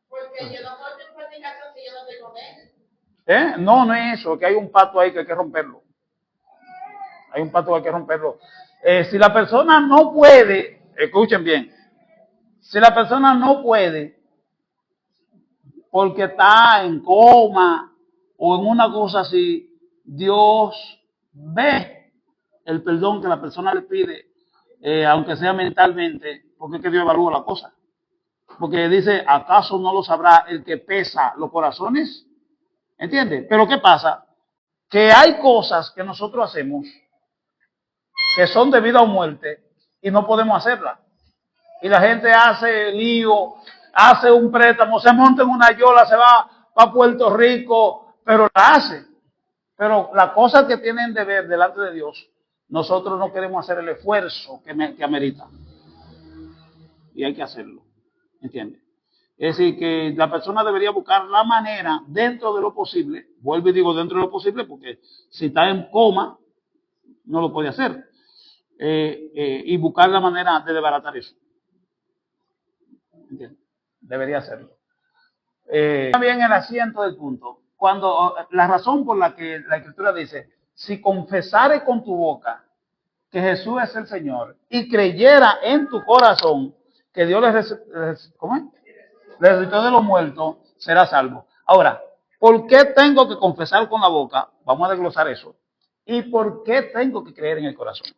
Porque yo no puedo tener fornicación si yo no estoy con él. No, no es eso, que hay un pacto ahí que hay que romperlo. Hay un pacto que hay que romperlo. Si la persona no puede, escuchen bien, si la persona no puede, porque está en coma o en una cosa así, Dios ve el perdón que la persona le pide, aunque sea mentalmente, porque es que Dios evalúa la cosa. Porque dice, ¿acaso no lo sabrá el que pesa los corazones? ¿Entiende? Pero ¿qué pasa? Que hay cosas que nosotros hacemos que son de vida o muerte y no podemos hacerlas. Y la gente hace lío, hace un préstamo, se monta en una yola, se va para Puerto Rico, pero la hace. Pero las cosas que tienen de ver delante de Dios, nosotros no queremos hacer el esfuerzo que amerita. Y hay que hacerlo. ¿Entiendes? Es decir, que la persona debería buscar la manera, dentro de lo posible, vuelvo y digo dentro de lo posible, porque si está en coma, no lo puede hacer. Y buscar la manera de desbaratar eso. ¿Entiendes? Debería hacerlo. También el asiento del punto. Cuando la razón por la que la Escritura dice, si confesares con tu boca que Jesús es el Señor y creyera en tu corazón que Dios le resucitó de los muertos, será salvo. Ahora, ¿por qué tengo que confesar con la boca? Vamos a desglosar eso. ¿Y por qué tengo que creer en el corazón?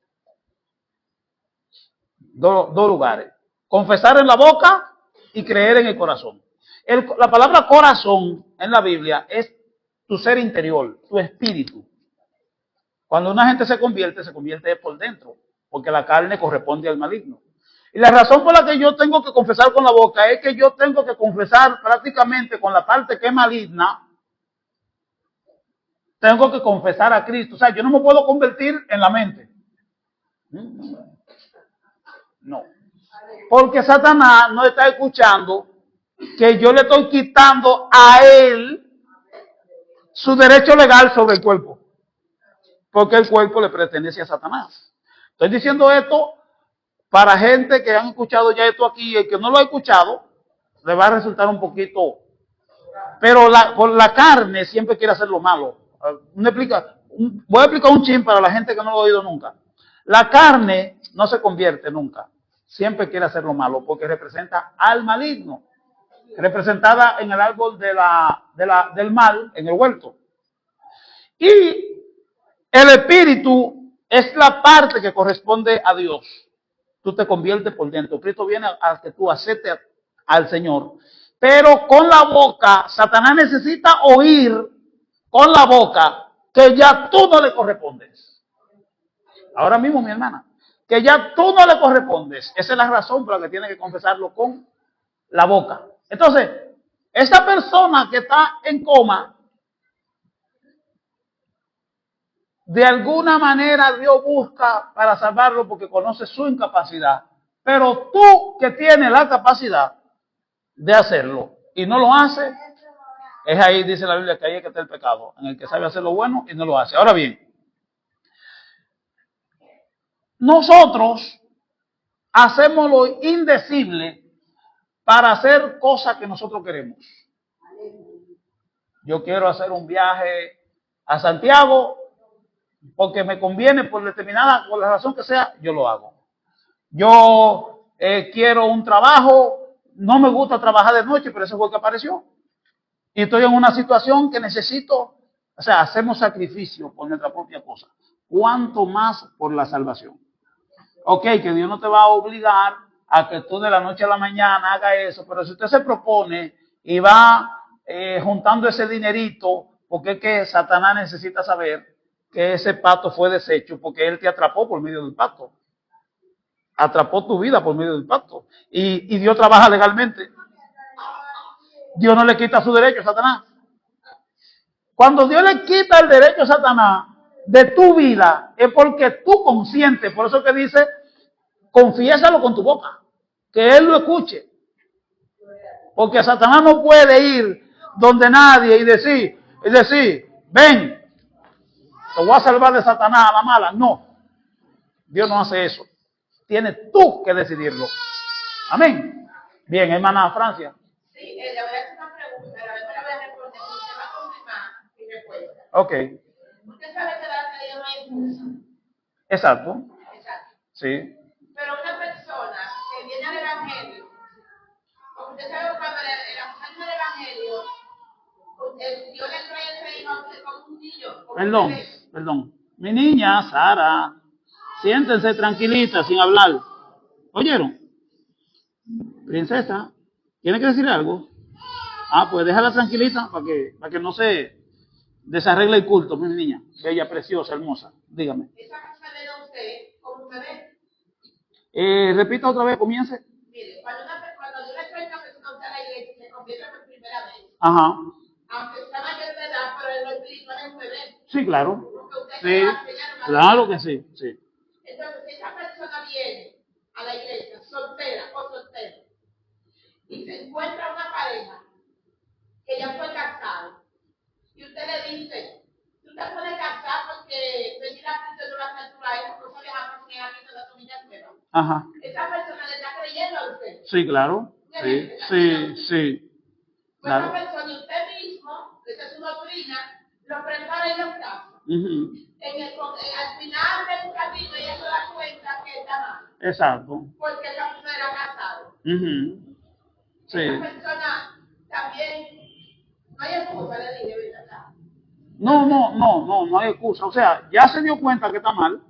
Dos lugares. Confesar en la boca y creer en el corazón. La palabra corazón en la Biblia es tu ser interior, tu espíritu. Cuando una gente se convierte por dentro. porque la carne corresponde al maligno. Y la razón por la que yo tengo que confesar con la boca es que yo tengo que confesar prácticamente con la parte que es maligna. Tengo que confesar a Cristo. O sea, yo no me puedo convertir en la mente. No. Porque Satanás no está escuchando que yo le estoy quitando a él su derecho legal sobre el cuerpo. Porque el cuerpo le pertenece a Satanás. Estoy diciendo esto para gente que han escuchado ya esto aquí y el que no lo ha escuchado, le va a resultar un poquito. Pero por la carne siempre quiere hacer lo malo. Voy a explicar un chin para la gente que no lo ha oído nunca. La carne no se convierte nunca. Siempre quiere hacer lo malo porque representa al maligno. Representada en el árbol del mal, en el huerto. Y el espíritu es la parte que corresponde a Dios. Tú te conviertes por dentro. Cristo viene a que tú aceptes al Señor. Pero con la boca, Satanás necesita oír con la boca que ya tú no le correspondes. Ahora mismo, mi hermana, que ya tú no le correspondes. Esa es la razón por la que tiene que confesarlo con la boca. Entonces, esa persona que está en coma, de alguna manera Dios busca para salvarlo porque conoce su incapacidad. Pero tú que tienes la capacidad de hacerlo y no lo haces, es ahí, dice la Biblia, que ahí es que está el pecado, en el que sabe hacer lo bueno y no lo hace. Ahora bien, nosotros hacemos lo indecible para hacer cosas que nosotros queremos. Yo quiero hacer un viaje a Santiago porque me conviene por la razón que sea, yo lo hago. Yo quiero un trabajo, no me gusta trabajar de noche, pero ese fue el que apareció. Y estoy en una situación que necesito, o sea, hacemos sacrificio por nuestra propia cosa. ¿Cuánto más por la salvación? Ok, que Dios no te va a obligar a que tú de la noche a la mañana haga eso, pero si usted se propone y va juntando ese dinerito, porque es que Satanás necesita saber que ese pacto fue deshecho, porque él te atrapó por medio del pacto. Atrapó tu vida por medio del pacto. Y Dios trabaja legalmente. Dios no le quita su derecho a Satanás. Cuando Dios le quita el derecho a Satanás de tu vida, es porque tú consciente, por eso que dice, confiésalo con tu boca, que él lo escuche. Porque Satanás no puede ir donde nadie y decir, ven, te voy a salvar de Satanás a la mala. No, Dios no hace eso. Tienes tú que decidirlo. Amén. Bien, hermana Francia. Sí, le voy a hacer una pregunta, la verdad voy a responder, usted va a confirmar mi respuesta. Ok. Usted sabe que la ley no hay excusa. Exacto. Exacto. Sí. Pero una persona que viene al Evangelio, porque usted sabe cuando el Evangelio del Evangelio, Dios le trae ese hijo como un niño. Perdón. Mi niña, Sara, siéntense tranquilita, sin hablar. ¿Oyeron? Princesa, ¿tiene que decir algo? Pues déjala tranquilita para que no se desarregle el culto, mi niña. Bella, preciosa, hermosa. Dígame. Esa persona de usted, ¿cómo usted ve? Repita otra vez, comience. Mire, cuando Dios le trae una persona a usted a la iglesia y se convierte por primera vez, Ajá. aunque está mayor de edad, pero el espiritual es un bebé. Sí, claro. Porque usted Sí, le va a enseñar una claro que sí, sí. Entonces, si esa persona viene a la iglesia soltera o soltero y se encuentra una pareja que ya fue casado y usted le dice, tú te puedes casar porque venir a Cristo de una naturaleza, porque eso le va a poner a Cristo de tu vida nueva. Ajá. Esa persona le está creyendo a usted. Sí, claro. Sí. Pues Claro. esa persona, usted mismo, esa es su doctrina, lo prepara y lo casa. Uh-huh. Al final del camino ella se da cuenta que está mal. Exacto. Porque esa persona era casado. Uh-huh. Sí. Esa persona también, no hay excusa, le dije, ¿verdad? No hay excusa. O sea, ya se dio cuenta que está mal.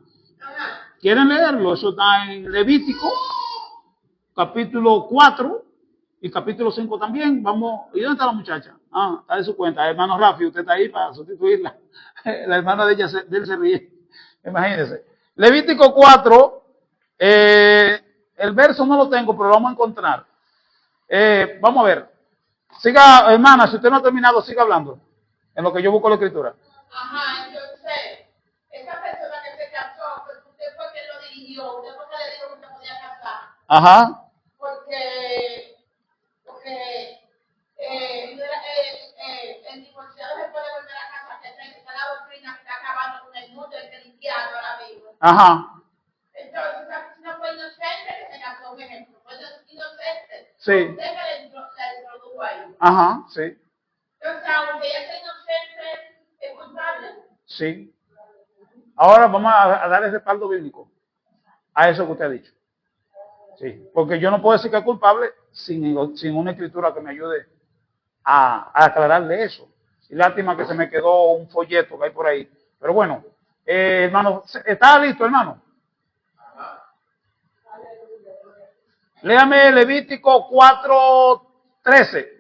Ajá. ¿Quieren leerlo? Eso está en Levítico, capítulo 4 y capítulo 5 también. Vamos, ¿y dónde está la muchacha? Está de su cuenta. Hermano Rafi, usted está ahí para sustituirla. La hermana de él se ríe. Imagínense. Levítico 4, El verso no lo tengo, pero lo vamos a encontrar. Vamos a ver. Siga, hermana, si usted no ha terminado, siga hablando. En lo que yo busco la escritura. Ajá, entonces, esa persona que se casó, pues usted fue quien lo dirigió, usted fue que le dijo que se podía casar. Ajá. Porque el divorciado se puede volver a casa, que está la doctrina que está acabando con el mundo, el cristiano ahora mismo. Ajá. Entonces, esa persona fue inocente que se casó, por ejemplo, fue inocente. Sí. Usted que la introdujo ahí. Ajá, sí. Entonces, aunque ella sea inocente, es culpable. Sí. Ahora vamos a dar el respaldo bíblico a eso que usted ha dicho. Sí, porque yo no puedo decir que es culpable sin una escritura que me ayude a aclararle eso. Y lástima que se me quedó un folleto que hay por ahí. Pero bueno, hermano, ¿está listo, hermano? Léame Levítico 4:13.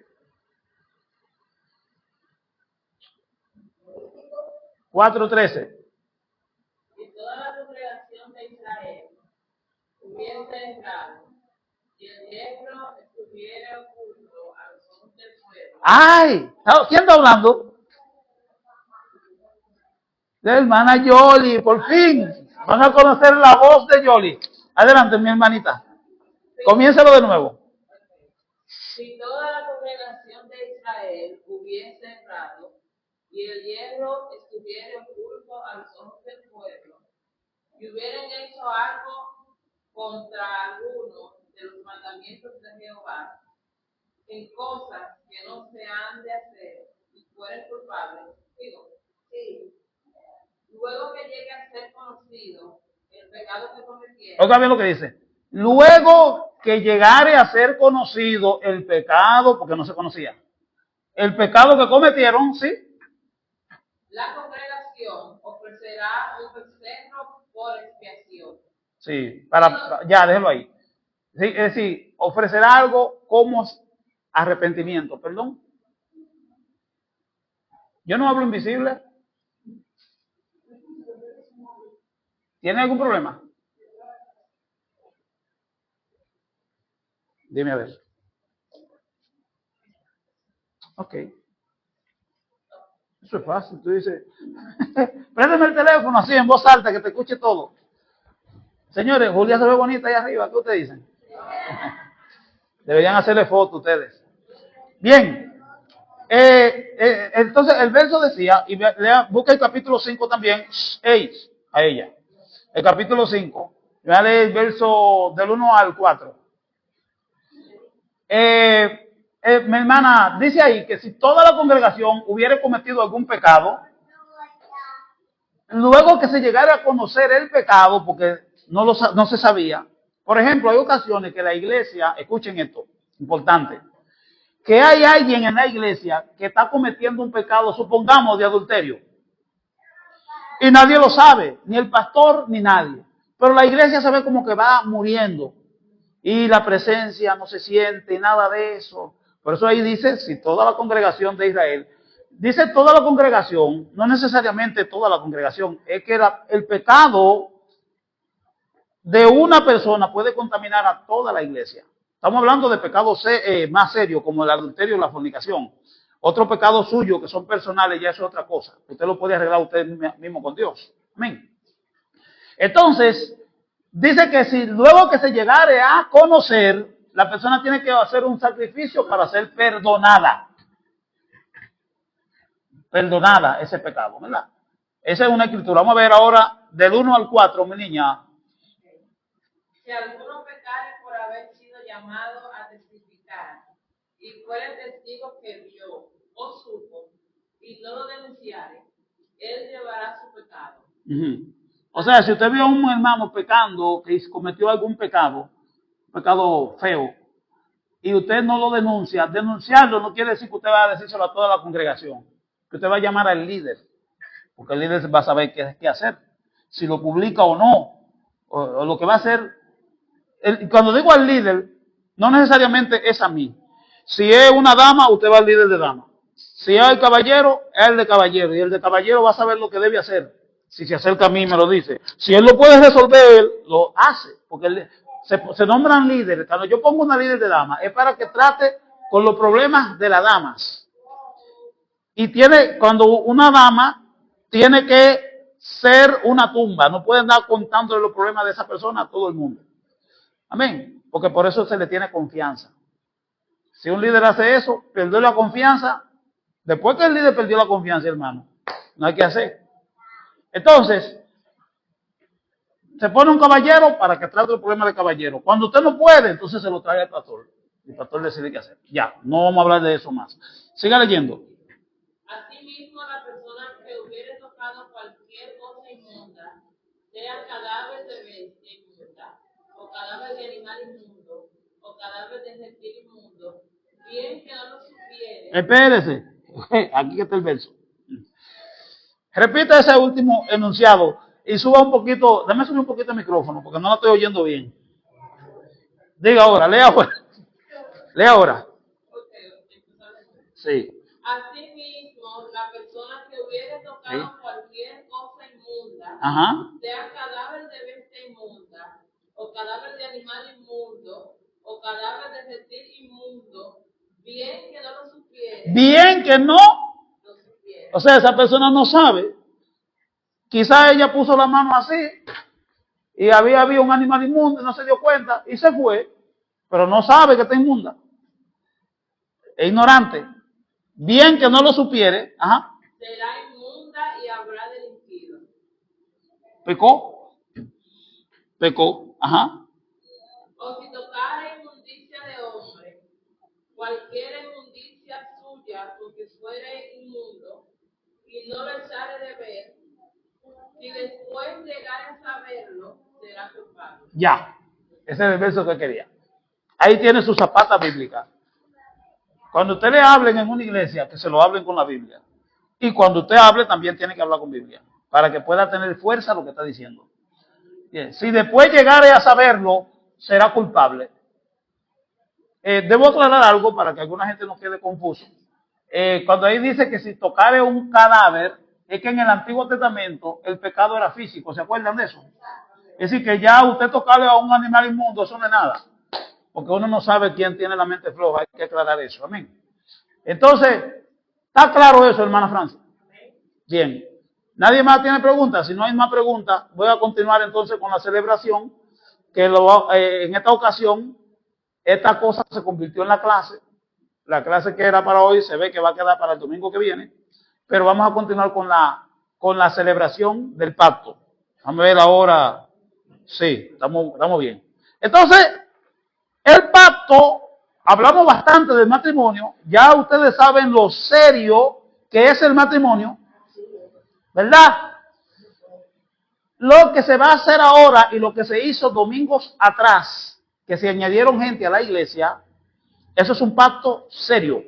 4:13. Y toda la congregación de Israel hubiese entrado, y el hierro estuviera oculto a los ojos del pueblo. ¡Ay! ¿Quién está hablando? La hermana Yoli, por fin. Van a conocer la voz de Yoli. Adelante, mi hermanita. Comiénzalo de nuevo. Si toda la congregación de Israel hubiese entrado, y el hierro estuviera oculto a los ojos del pueblo, y hubieran hecho algo contra alguno de los mandamientos de Jehová, en cosas que no se han de hacer, y fueren culpables, digo, sí. Luego que llegue a ser conocido el pecado que cometieron. Oiga bien lo que dice. Luego que llegare a ser conocido el pecado, porque no se conocía, el pecado que cometieron, ¿sí? La congregación ofrecerá un becerro por expiación. Sí, ya, déjelo ahí. Sí, es decir, ofrecerá algo como arrepentimiento, perdón. Yo no hablo invisible. ¿Tiene algún problema? Dime a ver. Ok. Eso es fácil. Tú dices, préndeme el teléfono así en voz alta que te escuche todo. Señores, Julia se ve bonita ahí arriba. ¿Qué ustedes dicen? Deberían hacerle foto ustedes. Bien. Entonces el verso decía, y busca el capítulo 5 también, a ella. El capítulo 5. Voy a leer el verso del 1 al 4. Mi hermana dice ahí que si toda la congregación hubiera cometido algún pecado, luego que se llegara a conocer el pecado, porque no se sabía, por ejemplo, hay ocasiones que la iglesia, escuchen esto, importante, que hay alguien en la iglesia que está cometiendo un pecado, supongamos, de adulterio, y nadie lo sabe, ni el pastor ni nadie, pero la iglesia se ve como que va muriendo, y la presencia no se siente, nada de eso. Por eso ahí dice, si toda la congregación de Israel, dice toda la congregación, no necesariamente toda la congregación, es que el pecado de una persona puede contaminar a toda la iglesia. Estamos hablando de pecados más serios, como el adulterio y la fornicación. Otro pecado suyo, que son personales, ya es otra cosa. Usted lo puede arreglar usted mismo con Dios. Amén. Entonces, dice que si luego que se llegare a conocer, la persona tiene que hacer un sacrificio para ser perdonada. Perdonada ese pecado, ¿verdad? Esa es una escritura. Vamos a ver ahora del 1 al 4, mi niña. Si alguno pecare por haber sido llamado a testificar, y fuere testigo que vio o supo, y no lo denunciare, él llevará su pecado. O sea, si usted vio a un hermano pecando, que cometió algún pecado feo, y usted no lo denuncia, denunciarlo no quiere decir que usted va a decírselo a toda la congregación, que usted va a llamar al líder, porque el líder va a saber qué hacer, si lo publica o no, o lo que va a hacer. Cuando digo al líder, no necesariamente es a mí. Si es una dama, usted va al líder de dama. Si es el caballero, es el de caballero, y el de caballero va a saber lo que debe hacer. Si se acerca a mí y me lo dice. Si él lo puede resolver, él lo hace. porque se nombran líderes. Cuando yo pongo una líder de damas, es para que trate con los problemas de las damas. Y cuando una dama tiene que ser una tumba, no puede andar contándole los problemas de esa persona a todo el mundo. Amén. Porque por eso se le tiene confianza. Si un líder hace eso, perdió la confianza. Después que el líder perdió la confianza, hermano, no hay que hacer. Entonces, se pone un caballero para que trate el problema del caballero. Cuando usted no puede, entonces se lo trae al pastor. El pastor decide qué hacer. Ya, no vamos a hablar de eso más. Siga leyendo. Asimismo, la persona que hubiere tocado cualquier cosa inmunda, sea cadáver de bestia inmunda, o cadáver de animal inmundo, o cadáver de reptil inmundo, bien que no lo supiere. Espérese. Aquí está el verso. Repita ese último enunciado y suba un poquito, dame subir un poquito el micrófono porque no lo estoy oyendo bien. Diga ahora, lea ahora. Lea ahora. Sí. Asimismo, la persona que hubiere tocado cualquier cosa inmunda, Ajá. sea cadáver de bestia inmunda, o cadáver de animal inmundo, o cadáver de reptil inmundo, bien que no lo supiere. Bien que no. Lo supiere. O sea, esa persona no sabe. Quizá ella puso la mano así y había un animal inmundo y no se dio cuenta y se fue, pero no sabe que está inmunda. Es ignorante. Bien que no lo supiere. Ajá. Será inmunda y habrá delinquido. Pecó. Pecó. Ajá. O si tocare inmundicia de hombre, cualquier inmundicia suya, porque fuere inmundo, y no lo echare de ver, si después llegare a saberlo, será culpable. Ya. Ese es el verso que quería. Ahí tiene su zapata bíblica. Cuando usted le hablen en una iglesia, que se lo hablen con la Biblia. Y cuando usted hable, también tiene que hablar con Biblia. Para que pueda tener fuerza lo que está diciendo. Bien. Si después llegare a saberlo, será culpable. Debo aclarar algo para que alguna gente no quede confuso. Cuando ahí dice que si tocare un cadáver, es que en el Antiguo Testamento el pecado era físico. ¿Se acuerdan de eso? Es decir, que ya usted tocarle a un animal inmundo, eso no es nada. Porque uno no sabe quién tiene la mente floja, hay que aclarar eso. Amén. Entonces, ¿está claro eso, hermana Francia? Bien. ¿Nadie más tiene preguntas? Si no hay más preguntas, voy a continuar entonces con la celebración, que en esta ocasión, esta cosa se convirtió en la clase. La clase que era para hoy se ve que va a quedar para el domingo que viene, pero vamos a continuar con la celebración del pacto. Vamos a ver ahora. Sí, estamos bien. Entonces, el pacto, hablamos bastante del matrimonio, ya ustedes saben lo serio que es el matrimonio, ¿verdad? Lo que se va a hacer ahora y lo que se hizo domingos atrás, que se añadieron gente a la iglesia, eso es un pacto serio,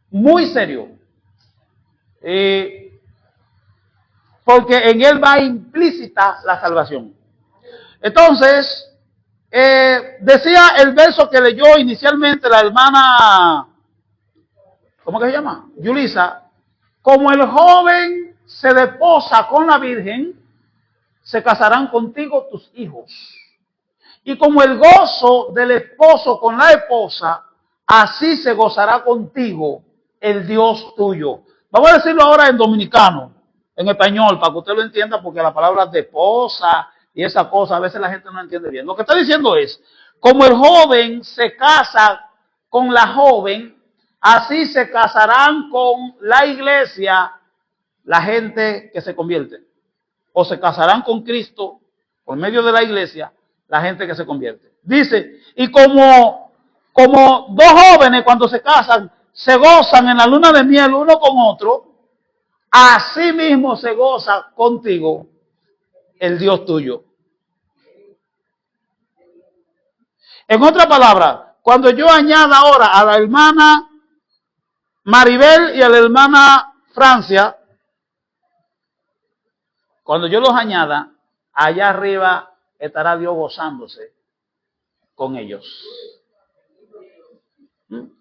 muy serio, porque en él va implícita la salvación. Entonces, decía el verso que leyó inicialmente la hermana, ¿cómo que se llama? Yulisa, como el joven se desposa con la virgen, se casarán contigo tus hijos. Y como el gozo del esposo con la esposa, así se gozará contigo el Dios tuyo. Vamos a decirlo ahora en dominicano, en español, para que usted lo entienda, porque la palabra de esposa y esa cosa, a veces la gente no entiende bien. Lo que está diciendo es, como el joven se casa con la joven, así se casarán con la iglesia la gente que se convierte. O se casarán con Cristo por medio de la iglesia la gente que se convierte. Dice, y como dos jóvenes cuando se casan se gozan en la luna de miel uno con otro, así mismo se goza contigo el Dios tuyo. En otra palabra, cuando yo añada ahora a la hermana Maribel y a la hermana Francia, cuando yo los añada, allá arriba estará Dios gozándose con ellos.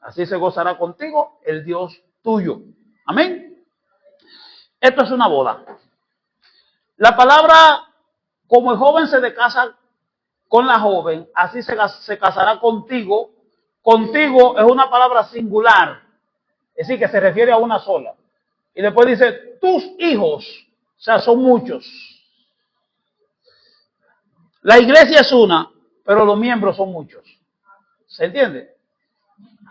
Así se gozará contigo el Dios tuyo. Amén. Esto es una boda. La palabra como el joven se casa con la joven, así se casará contigo. Contigo es una palabra singular, es decir, que se refiere a una sola. Y después dice, tus hijos, o sea, son muchos. La iglesia es una, pero los miembros son muchos. ¿Se entiende?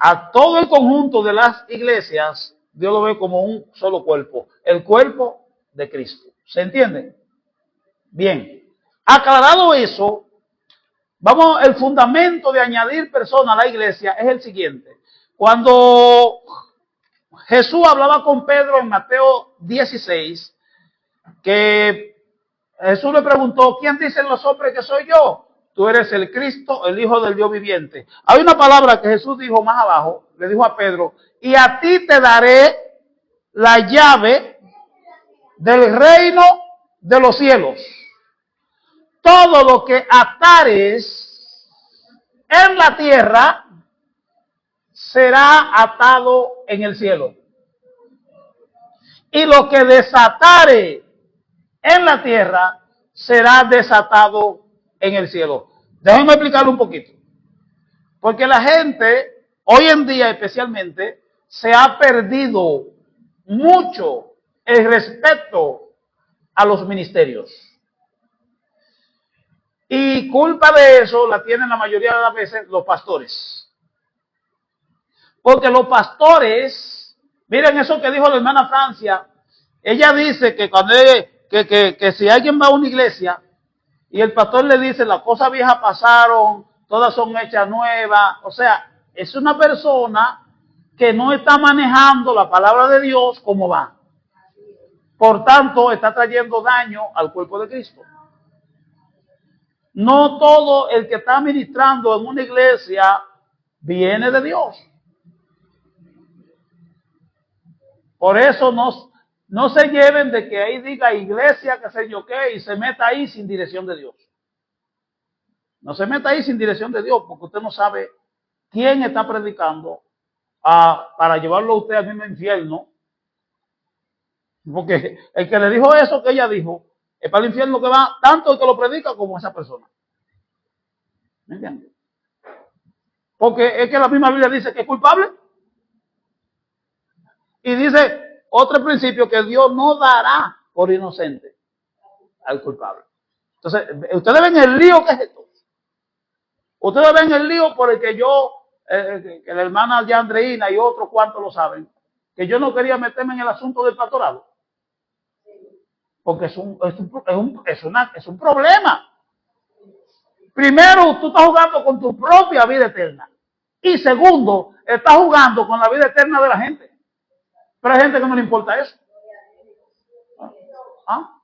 A todo el conjunto de las iglesias, Dios lo ve como un solo cuerpo, el cuerpo de Cristo. ¿Se entiende? Bien. Aclarado eso, el fundamento de añadir personas a la iglesia es el siguiente. Cuando Jesús hablaba con Pedro en Mateo 16, que Jesús le preguntó, ¿quién dicen los hombres que soy yo? Tú eres el Cristo, el Hijo del Dios viviente. Hay una palabra que Jesús dijo más abajo, le dijo a Pedro, y a ti te daré la llave del reino de los cielos. Todo lo que atares en la tierra será atado en el cielo. Y lo que desatare en la tierra será desatado en el cielo. Déjenme explicarlo un poquito. Porque la gente, hoy en día especialmente, se ha perdido mucho el respeto a los ministerios. Y culpa de eso la tienen la mayoría de las veces los pastores. Porque los pastores, miren eso que dijo la hermana Francia, ella dice que cuando que si alguien va a una iglesia y el pastor le dice las cosas viejas pasaron, todas son hechas nuevas, o sea, es una persona que no está manejando la palabra de Dios como va. Por tanto, está trayendo daño al cuerpo de Cristo. No todo el que está ministrando en una iglesia viene de Dios. Por eso no se lleven de que ahí diga iglesia, que sé yo qué, y se meta ahí sin dirección de Dios. No se meta ahí sin dirección de Dios, porque usted no sabe quién está predicando para llevarlo a usted al mismo infierno. Porque el que le dijo eso que ella dijo, es para el infierno que va tanto el que lo predica como esa persona. ¿Me entiendes? Porque es que la misma Biblia dice que es culpable. Y dice otro principio, que Dios no dará por inocente al culpable. Entonces, ustedes ven el lío que es esto. Ustedes ven el lío por el que que la hermana de Andreina y otros cuantos lo saben, que yo no quería meterme en el asunto del pastorado. Porque es un problema. Primero, tú estás jugando con tu propia vida eterna. Y segundo, estás jugando con la vida eterna de la gente. Pero hay gente que no le importa eso. ¿Ah?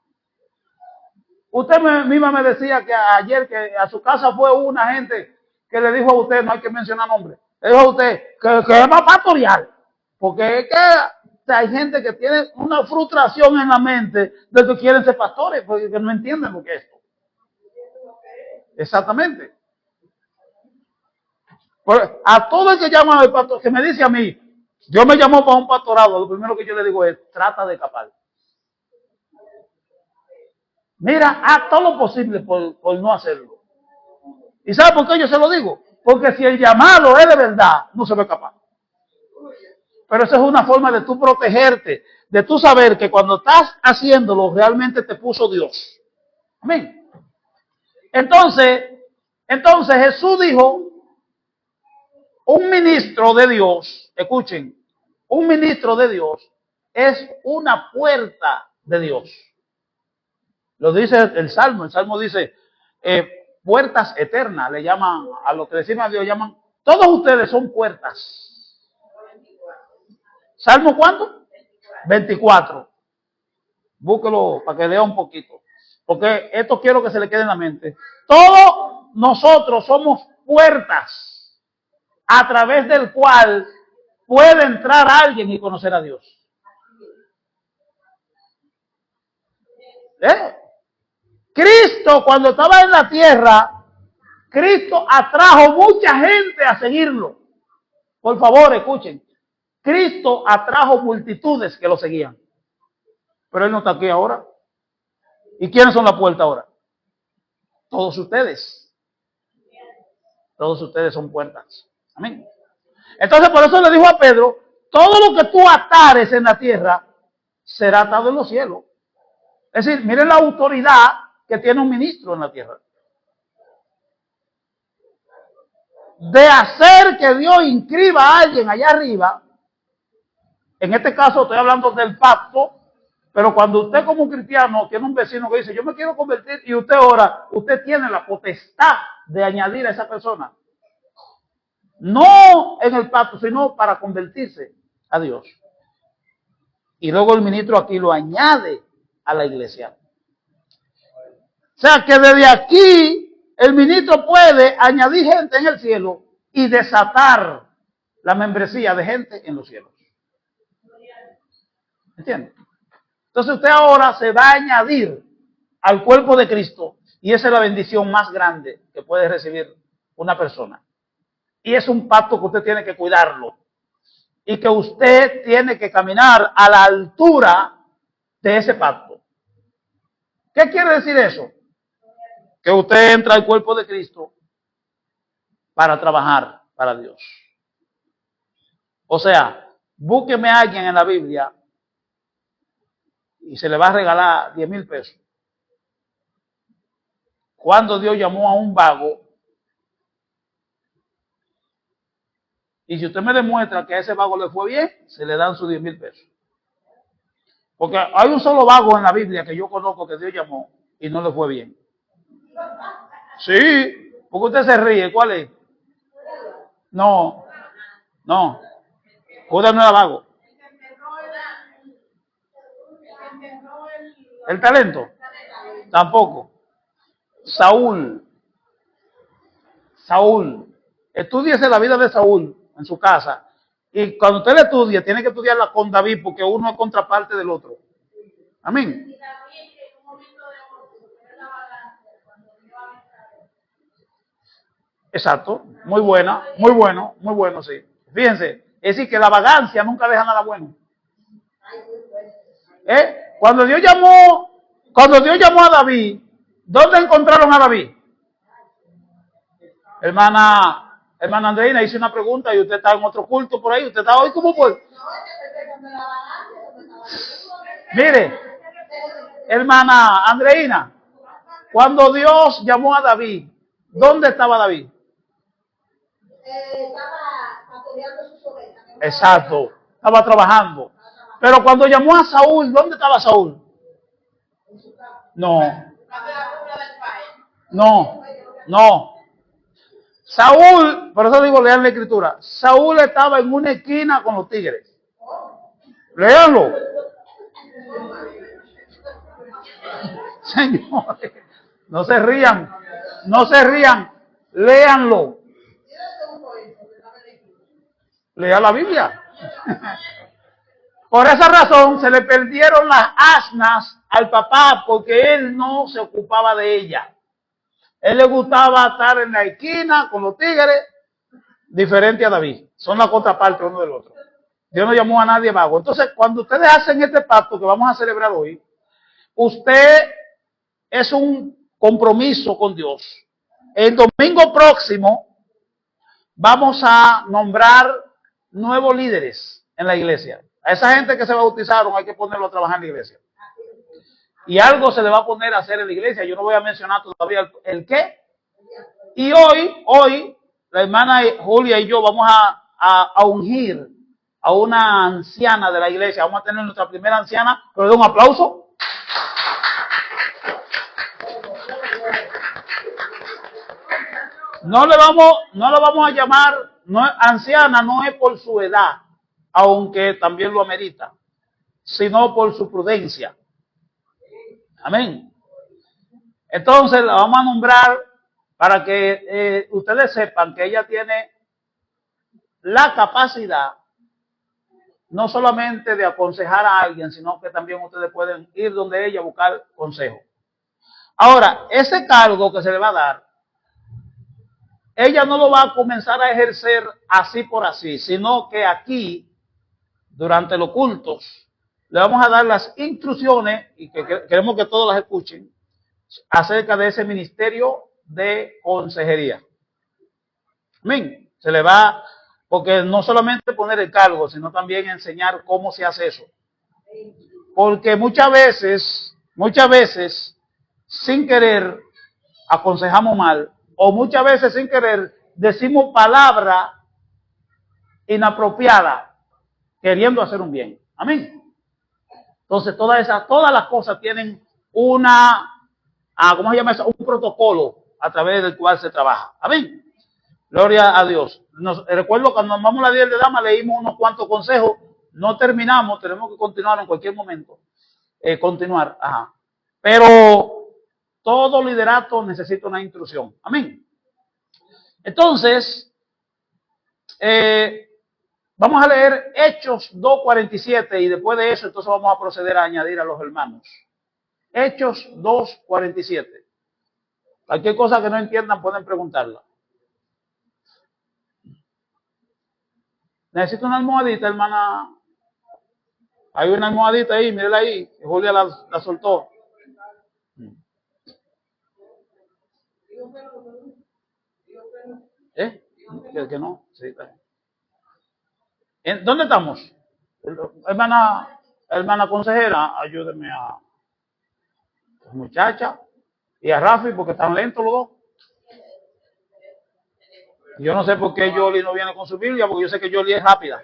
Usted misma me decía que ayer que a su casa fue una gente que le dijo a usted, no hay que mencionar nombres, le dijo a usted que va a pastorear. Porque es que hay gente que tiene una frustración en la mente de que quieren ser pastores, porque no entienden lo que es esto. Exactamente. A todo el que llama al pastor, que me dice a mí, Dios me llamó para un pastorado, lo primero que yo le digo es, trata de escapar. Mira, haz todo lo posible por no hacerlo. ¿Y sabe por qué yo se lo digo? Porque si el llamado es de verdad, no se va a escapar. Pero esa es una forma de tú protegerte, de tú saber que cuando estás haciéndolo, realmente te puso Dios. Amén. Entonces Jesús dijo, un ministro de Dios, escuchen, un ministro de Dios es una puerta de Dios. Lo dice el Salmo dice, puertas eternas, le llaman, a lo que le sirven a Dios, llaman, todos ustedes son puertas. ¿Salmo cuánto? 24. Búsquelo para que lea un poquito. Porque esto quiero que se le quede en la mente. Todos nosotros somos puertas a través del cual puede entrar alguien y conocer a Dios. Cristo, cuando estaba en la tierra, Cristo atrajo mucha gente a seguirlo. Por favor, escuchen. Cristo atrajo multitudes que lo seguían. Pero Él no está aquí ahora. ¿Y quiénes son la puerta ahora? Todos ustedes. Todos ustedes son puertas. Amén. Entonces por eso le dijo a Pedro, todo lo que tú atares en la tierra será atado en los cielos. Es decir, miren la autoridad que tiene un ministro en la tierra. De hacer que Dios inscriba a alguien allá arriba, en este caso estoy hablando del pacto, pero cuando usted como cristiano tiene un vecino que dice, yo me quiero convertir, y usted ora, usted tiene la potestad de añadir a esa persona. No en el pacto, sino para convertirse a Dios. Y luego el ministro aquí lo añade a la iglesia. O sea que desde aquí el ministro puede añadir gente en el cielo y desatar la membresía de gente en los cielos. ¿Entiende? Entonces usted ahora se va a añadir al cuerpo de Cristo y esa es la bendición más grande que puede recibir una persona. Y es un pacto que usted tiene que cuidarlo y que usted tiene que caminar a la altura de ese pacto. ¿Qué quiere decir eso? Que usted entra al cuerpo de Cristo para trabajar para Dios. O sea, búsqueme a alguien en la Biblia y se le va a regalar 10,000 pesos. Cuando Dios llamó a un vago, y si usted me demuestra que a ese vago le fue bien, se le dan sus 10,000 pesos. Porque hay un solo vago en la Biblia que yo conozco que Dios llamó y no le fue bien. Sí, porque usted se ríe. ¿Cuál es? No. Judas no era vago. ¿El talento? Tampoco. Saúl. Estúdiese la vida de Saúl en su casa. Y cuando usted le estudie, tiene que estudiarla con David, porque uno es contraparte del otro. Amén. Exacto, muy bueno, sí. Fíjense, es decir, que la vagancia nunca deja nada bueno. Cuando Dios llamó a David, ¿dónde encontraron a David? Hermana Andreina, hice una pregunta y usted está en otro culto por ahí, usted está hoy como por... Mire, hermana Andreina, cuando Dios llamó a David, ¿dónde estaba David? Estaba pastoreando sus ovejas. Exacto, estaba trabajando. Pero cuando llamó a Saúl, ¿dónde estaba Saúl? No. Saúl, por eso digo, lean la escritura. Saúl estaba en una esquina con los tigres. Léanlo. Señores, no se rían. Léanlo. Lea la Biblia. Por esa razón se le perdieron las asnas al papá porque él no se ocupaba de ella. Él le gustaba estar en la esquina con los tigres, diferente a David. Son la contraparte uno del otro. Dios no llamó a nadie vago. Entonces, cuando ustedes hacen este pacto que vamos a celebrar hoy, usted es un compromiso con Dios. El domingo próximo vamos a nombrar nuevos líderes en la iglesia. A esa gente que se bautizaron hay que ponerlo a trabajar en la iglesia. Y algo se le va a poner a hacer en la iglesia. Yo no voy a mencionar todavía el qué. Y hoy, la hermana Julia y yo vamos a ungir a una anciana de la iglesia. Vamos a tener nuestra primera anciana. Pero de un aplauso. No le vamos a llamar, anciana no es por su edad, aunque también lo amerita, sino por su prudencia. Amén. Entonces la vamos a nombrar para que ustedes sepan que ella tiene la capacidad no solamente de aconsejar a alguien, sino que también ustedes pueden ir donde ella a buscar consejo. Ahora, ese cargo que se le va a dar, ella no lo va a comenzar a ejercer así por así, sino que aquí, durante los cultos, le vamos a dar las instrucciones, y que queremos que todos las escuchen, acerca de ese ministerio de consejería. Amén. Se le va, porque no solamente poner el cargo, sino también enseñar cómo se hace eso. Porque muchas veces, sin querer, aconsejamos mal, o muchas veces sin querer, decimos palabras inapropiadas, queriendo hacer un bien. Amén. Entonces, todas las cosas tienen ¿cómo se llama eso? Un protocolo a través del cual se trabaja. Amén. Gloria a Dios. Recuerdo cuando vamos a la 10 de dama, leímos unos cuantos consejos, no terminamos, tenemos que continuar en cualquier momento. Continuar. Ajá. Pero todo liderato necesita una instrucción. Amén. Entonces, vamos a leer Hechos 2:47 y después de eso, entonces vamos a proceder a añadir a los hermanos. Hechos 2:47. Cualquier cosa que no entiendan pueden preguntarla. Necesito una almohadita, hermana. Hay una almohadita ahí, mírela ahí. Julia la soltó. ¿Que no? Sí, está bien. ¿Dónde estamos? Hermana consejera, ayúdeme a muchacha y a Rafi porque están lentos los dos. Yo no sé por qué Yoli no viene con su Biblia, porque yo sé que Yoli es rápida.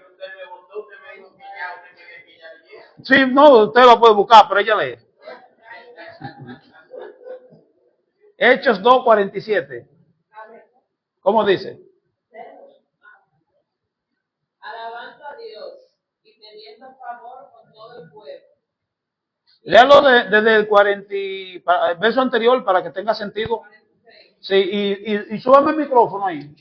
Sí, no, usted lo puede buscar, pero ella lee. Hechos 2:47. ¿Cómo dice? Alabando a Dios y teniendo favor con todo el pueblo. Léalo desde el verso anterior para que tenga sentido. Sí, y súbame el micrófono ahí.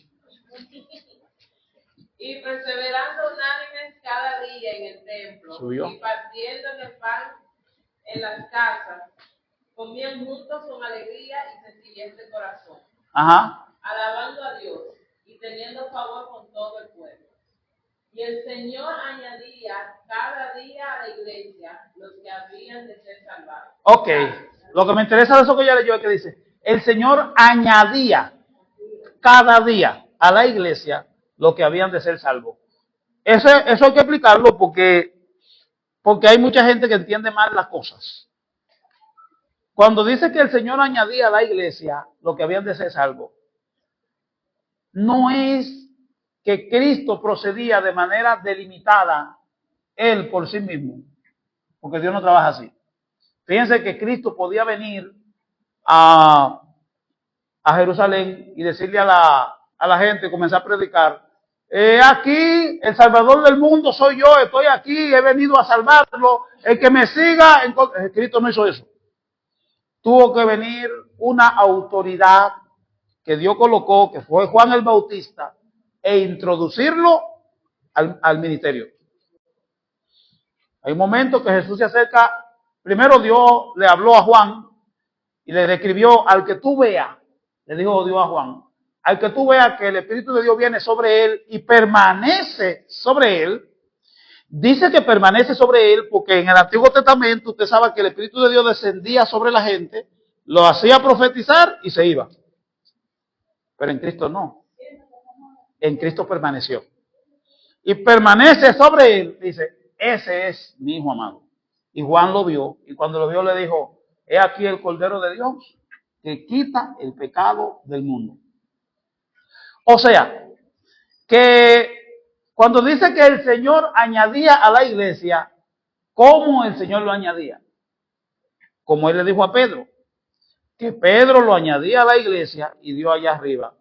Y perseverando unánimes cada día en el templo, Subió. y partiendo el pan en las casas, comían juntos con alegría y sencillez de corazón, Ajá. alabando a Dios y teniendo favor con todo el pueblo. Y el Señor añadía cada día a la iglesia los que habían de ser salvados. Ok, lo que me interesa de eso que ya leyó es que dice, el Señor añadía cada día a la iglesia los que habían de ser salvos. Eso hay que explicarlo porque hay mucha gente que entiende mal las cosas. Cuando dice que el Señor añadía a la iglesia los que habían de ser salvos, no es que Cristo procedía de manera delimitada, Él por sí mismo, porque Dios no trabaja así. Fíjense que Cristo podía venir a Jerusalén y decirle a la gente, comenzar a predicar, aquí el Salvador del mundo soy yo, estoy aquí, he venido a salvarlo, el que me siga, Cristo no hizo eso. Tuvo que venir una autoridad que Dios colocó, que fue Juan el Bautista, e introducirlo al ministerio. Hay momentos que Jesús se acerca, primero Dios le habló a Juan y le describió, al que tú veas, le dijo Dios a Juan, al que tú veas que el Espíritu de Dios viene sobre él y permanece sobre él. Dice que permanece sobre él porque en el Antiguo Testamento usted sabe que el Espíritu de Dios descendía sobre la gente, lo hacía profetizar y se iba. Pero en Cristo no. En Cristo permaneció. Y permanece sobre él, dice, ese es mi hijo amado. Y Juan lo vio, y cuando lo vio le dijo, he aquí el Cordero de Dios que quita el pecado del mundo. O sea, que cuando dice que el Señor añadía a la iglesia, ¿cómo el Señor lo añadía? Como Él le dijo a Pedro, que Pedro lo añadía a la iglesia y Dios allá arriba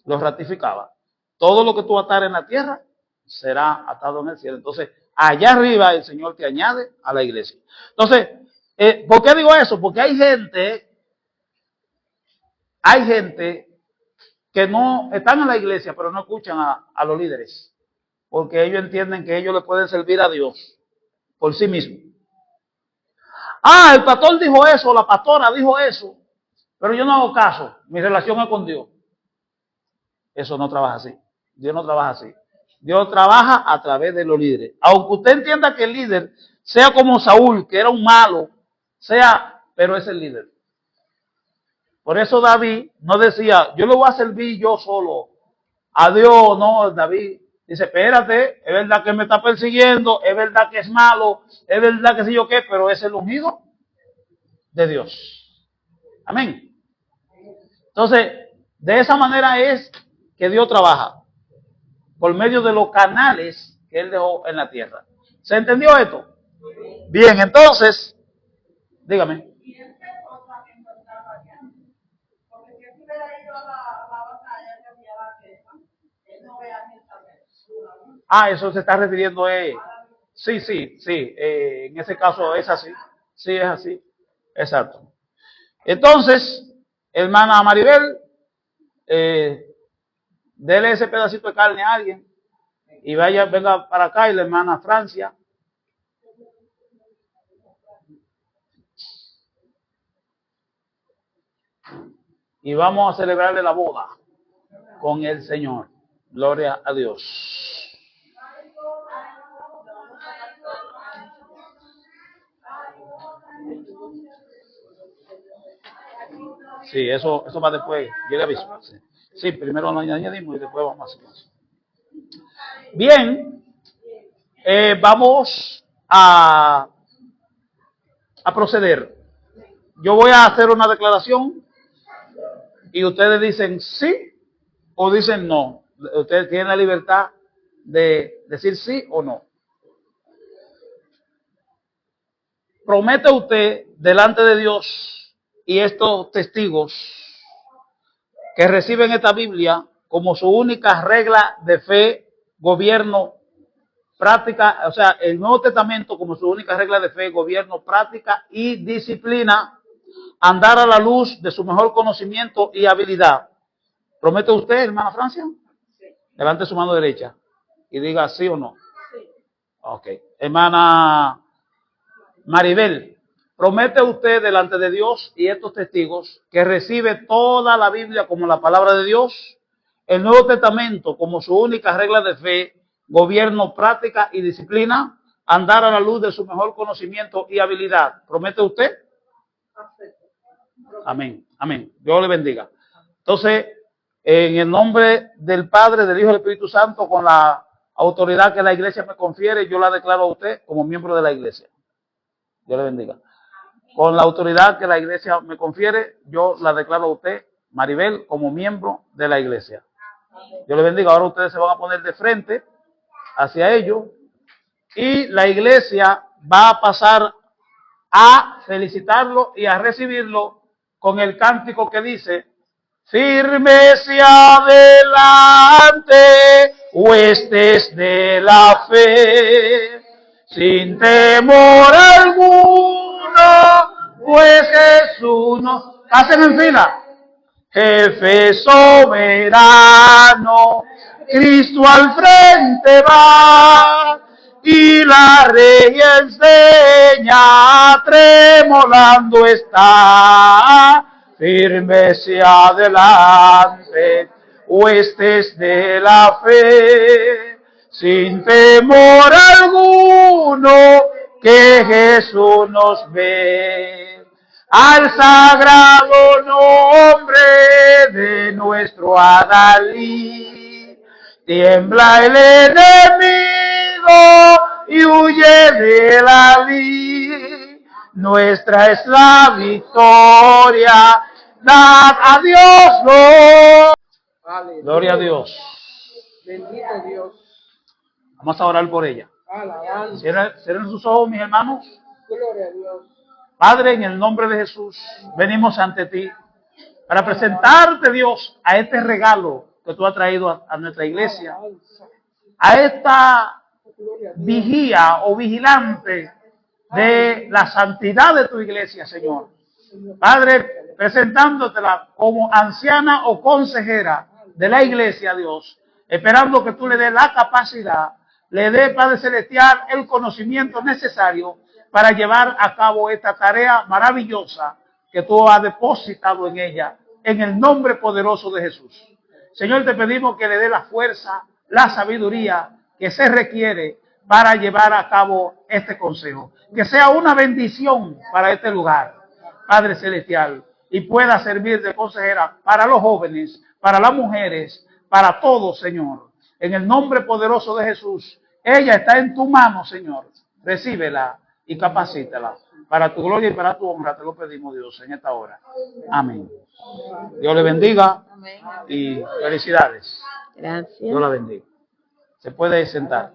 lo ratificaba. Todo lo que tú atares en la tierra será atado en el cielo. Entonces, allá arriba el Señor te añade a la iglesia. Entonces, ¿por qué digo eso? Porque hay gente que no están en la iglesia, pero no escuchan a los líderes, porque ellos entienden que ellos le pueden servir a Dios por sí mismos. El pastor dijo eso, la pastora dijo eso, pero yo no hago caso, mi relación es con Dios. Eso no trabaja así. Dios no trabaja así. Dios trabaja a través de los líderes. Aunque usted entienda que el líder sea como Saúl, que era un malo, pero es el líder. Por eso David no decía, yo le voy a servir yo solo a Dios. No, David dice, espérate, es verdad que me está persiguiendo, es verdad que es malo, es verdad que sé yo qué, pero es el ungido de Dios. Amén. Entonces, de esa manera es que Dios trabaja, por medio de los canales que Él dejó en la tierra. ¿Se entendió esto? Bien, entonces, dígame. Y él qué cosa que no está variando. Porque si él hubiera ido a la batalla, él había la queja. Él no vea ni saber. Eso se está refiriendo sí, en ese caso es así. Sí, es así. Exacto. Entonces, hermana Maribel, dele ese pedacito de carne a alguien y venga para acá, y la hermana Francia. Y vamos a celebrarle la boda con el Señor. Gloria a Dios. Sí, eso va después. Yo le aviso. Sí, primero lo añadimos y después vamos a hacer eso. Bien, vamos a proceder. Yo voy a hacer una declaración y ustedes dicen sí o dicen no. Ustedes tienen la libertad de decir sí o no. ¿Promete usted delante de Dios y estos testigos que reciben esta Biblia como su única regla de fe, gobierno, práctica, o sea, el Nuevo Testamento como su única regla de fe, gobierno, práctica y disciplina, andar a la luz de su mejor conocimiento y habilidad? ¿Promete usted, hermana Francia? Sí. Levante su mano derecha y diga sí o no. Sí. Ok. Hermana Maribel, ¿promete usted delante de Dios y estos testigos que recibe toda la Biblia como la palabra de Dios, el Nuevo Testamento como su única regla de fe, gobierno, práctica y disciplina, andar a la luz de su mejor conocimiento y habilidad? ¿Promete usted? Amén, amén. Dios le bendiga. Entonces, en el nombre del Padre, del Hijo y del Espíritu Santo, con la autoridad que la iglesia me confiere, yo la declaro a usted como miembro de la iglesia. Dios le bendiga. Con la autoridad que la iglesia me confiere, yo la declaro a usted, Maribel, como miembro de la iglesia. Dios le bendiga. Ahora ustedes se van a poner de frente hacia ellos y la iglesia va a pasar a felicitarlo y a recibirlo con el cántico que dice: firmes adelante, huestes de la fe, sin temor alguno, pues Jesús nos... Pasen en fila. Jefe soberano, Cristo al frente va, y la rey enseña, tremolando está. Firmes y adelante, huestes de la fe, sin temor alguno, que Jesús nos ve. Al sagrado nombre de nuestro Adalí, tiembla el enemigo y huye de la lid. Nuestra es la victoria, dad a Dios Aleluya. Gloria a Dios. Bendito Dios. Vamos a orar por ella. Alabanza. Cierren sus ojos, mis hermanos. Gloria a Dios. Padre, en el nombre de Jesús, venimos ante ti para presentarte, Dios, a este regalo que tú has traído a nuestra iglesia, a esta vigía o vigilante de la santidad de tu iglesia, Señor. Padre, presentándotela como anciana o consejera de la iglesia, Dios, esperando que tú le des la capacidad, le des, Padre Celestial, el conocimiento necesario para llevar a cabo esta tarea maravillosa que tú has depositado en ella, en el nombre poderoso de Jesús. Señor, te pedimos que le dé la fuerza, la sabiduría que se requiere para llevar a cabo este consejo. Que sea una bendición para este lugar, Padre Celestial, y pueda servir de consejera para los jóvenes, para las mujeres, para todos, Señor. En el nombre poderoso de Jesús, ella está en tu mano, Señor. Recíbela y capacítala. Para tu gloria y para tu honra te lo pedimos, Dios, en esta hora. Amén. Dios le bendiga y felicidades. Gracias. Dios la bendiga. Se puede sentar.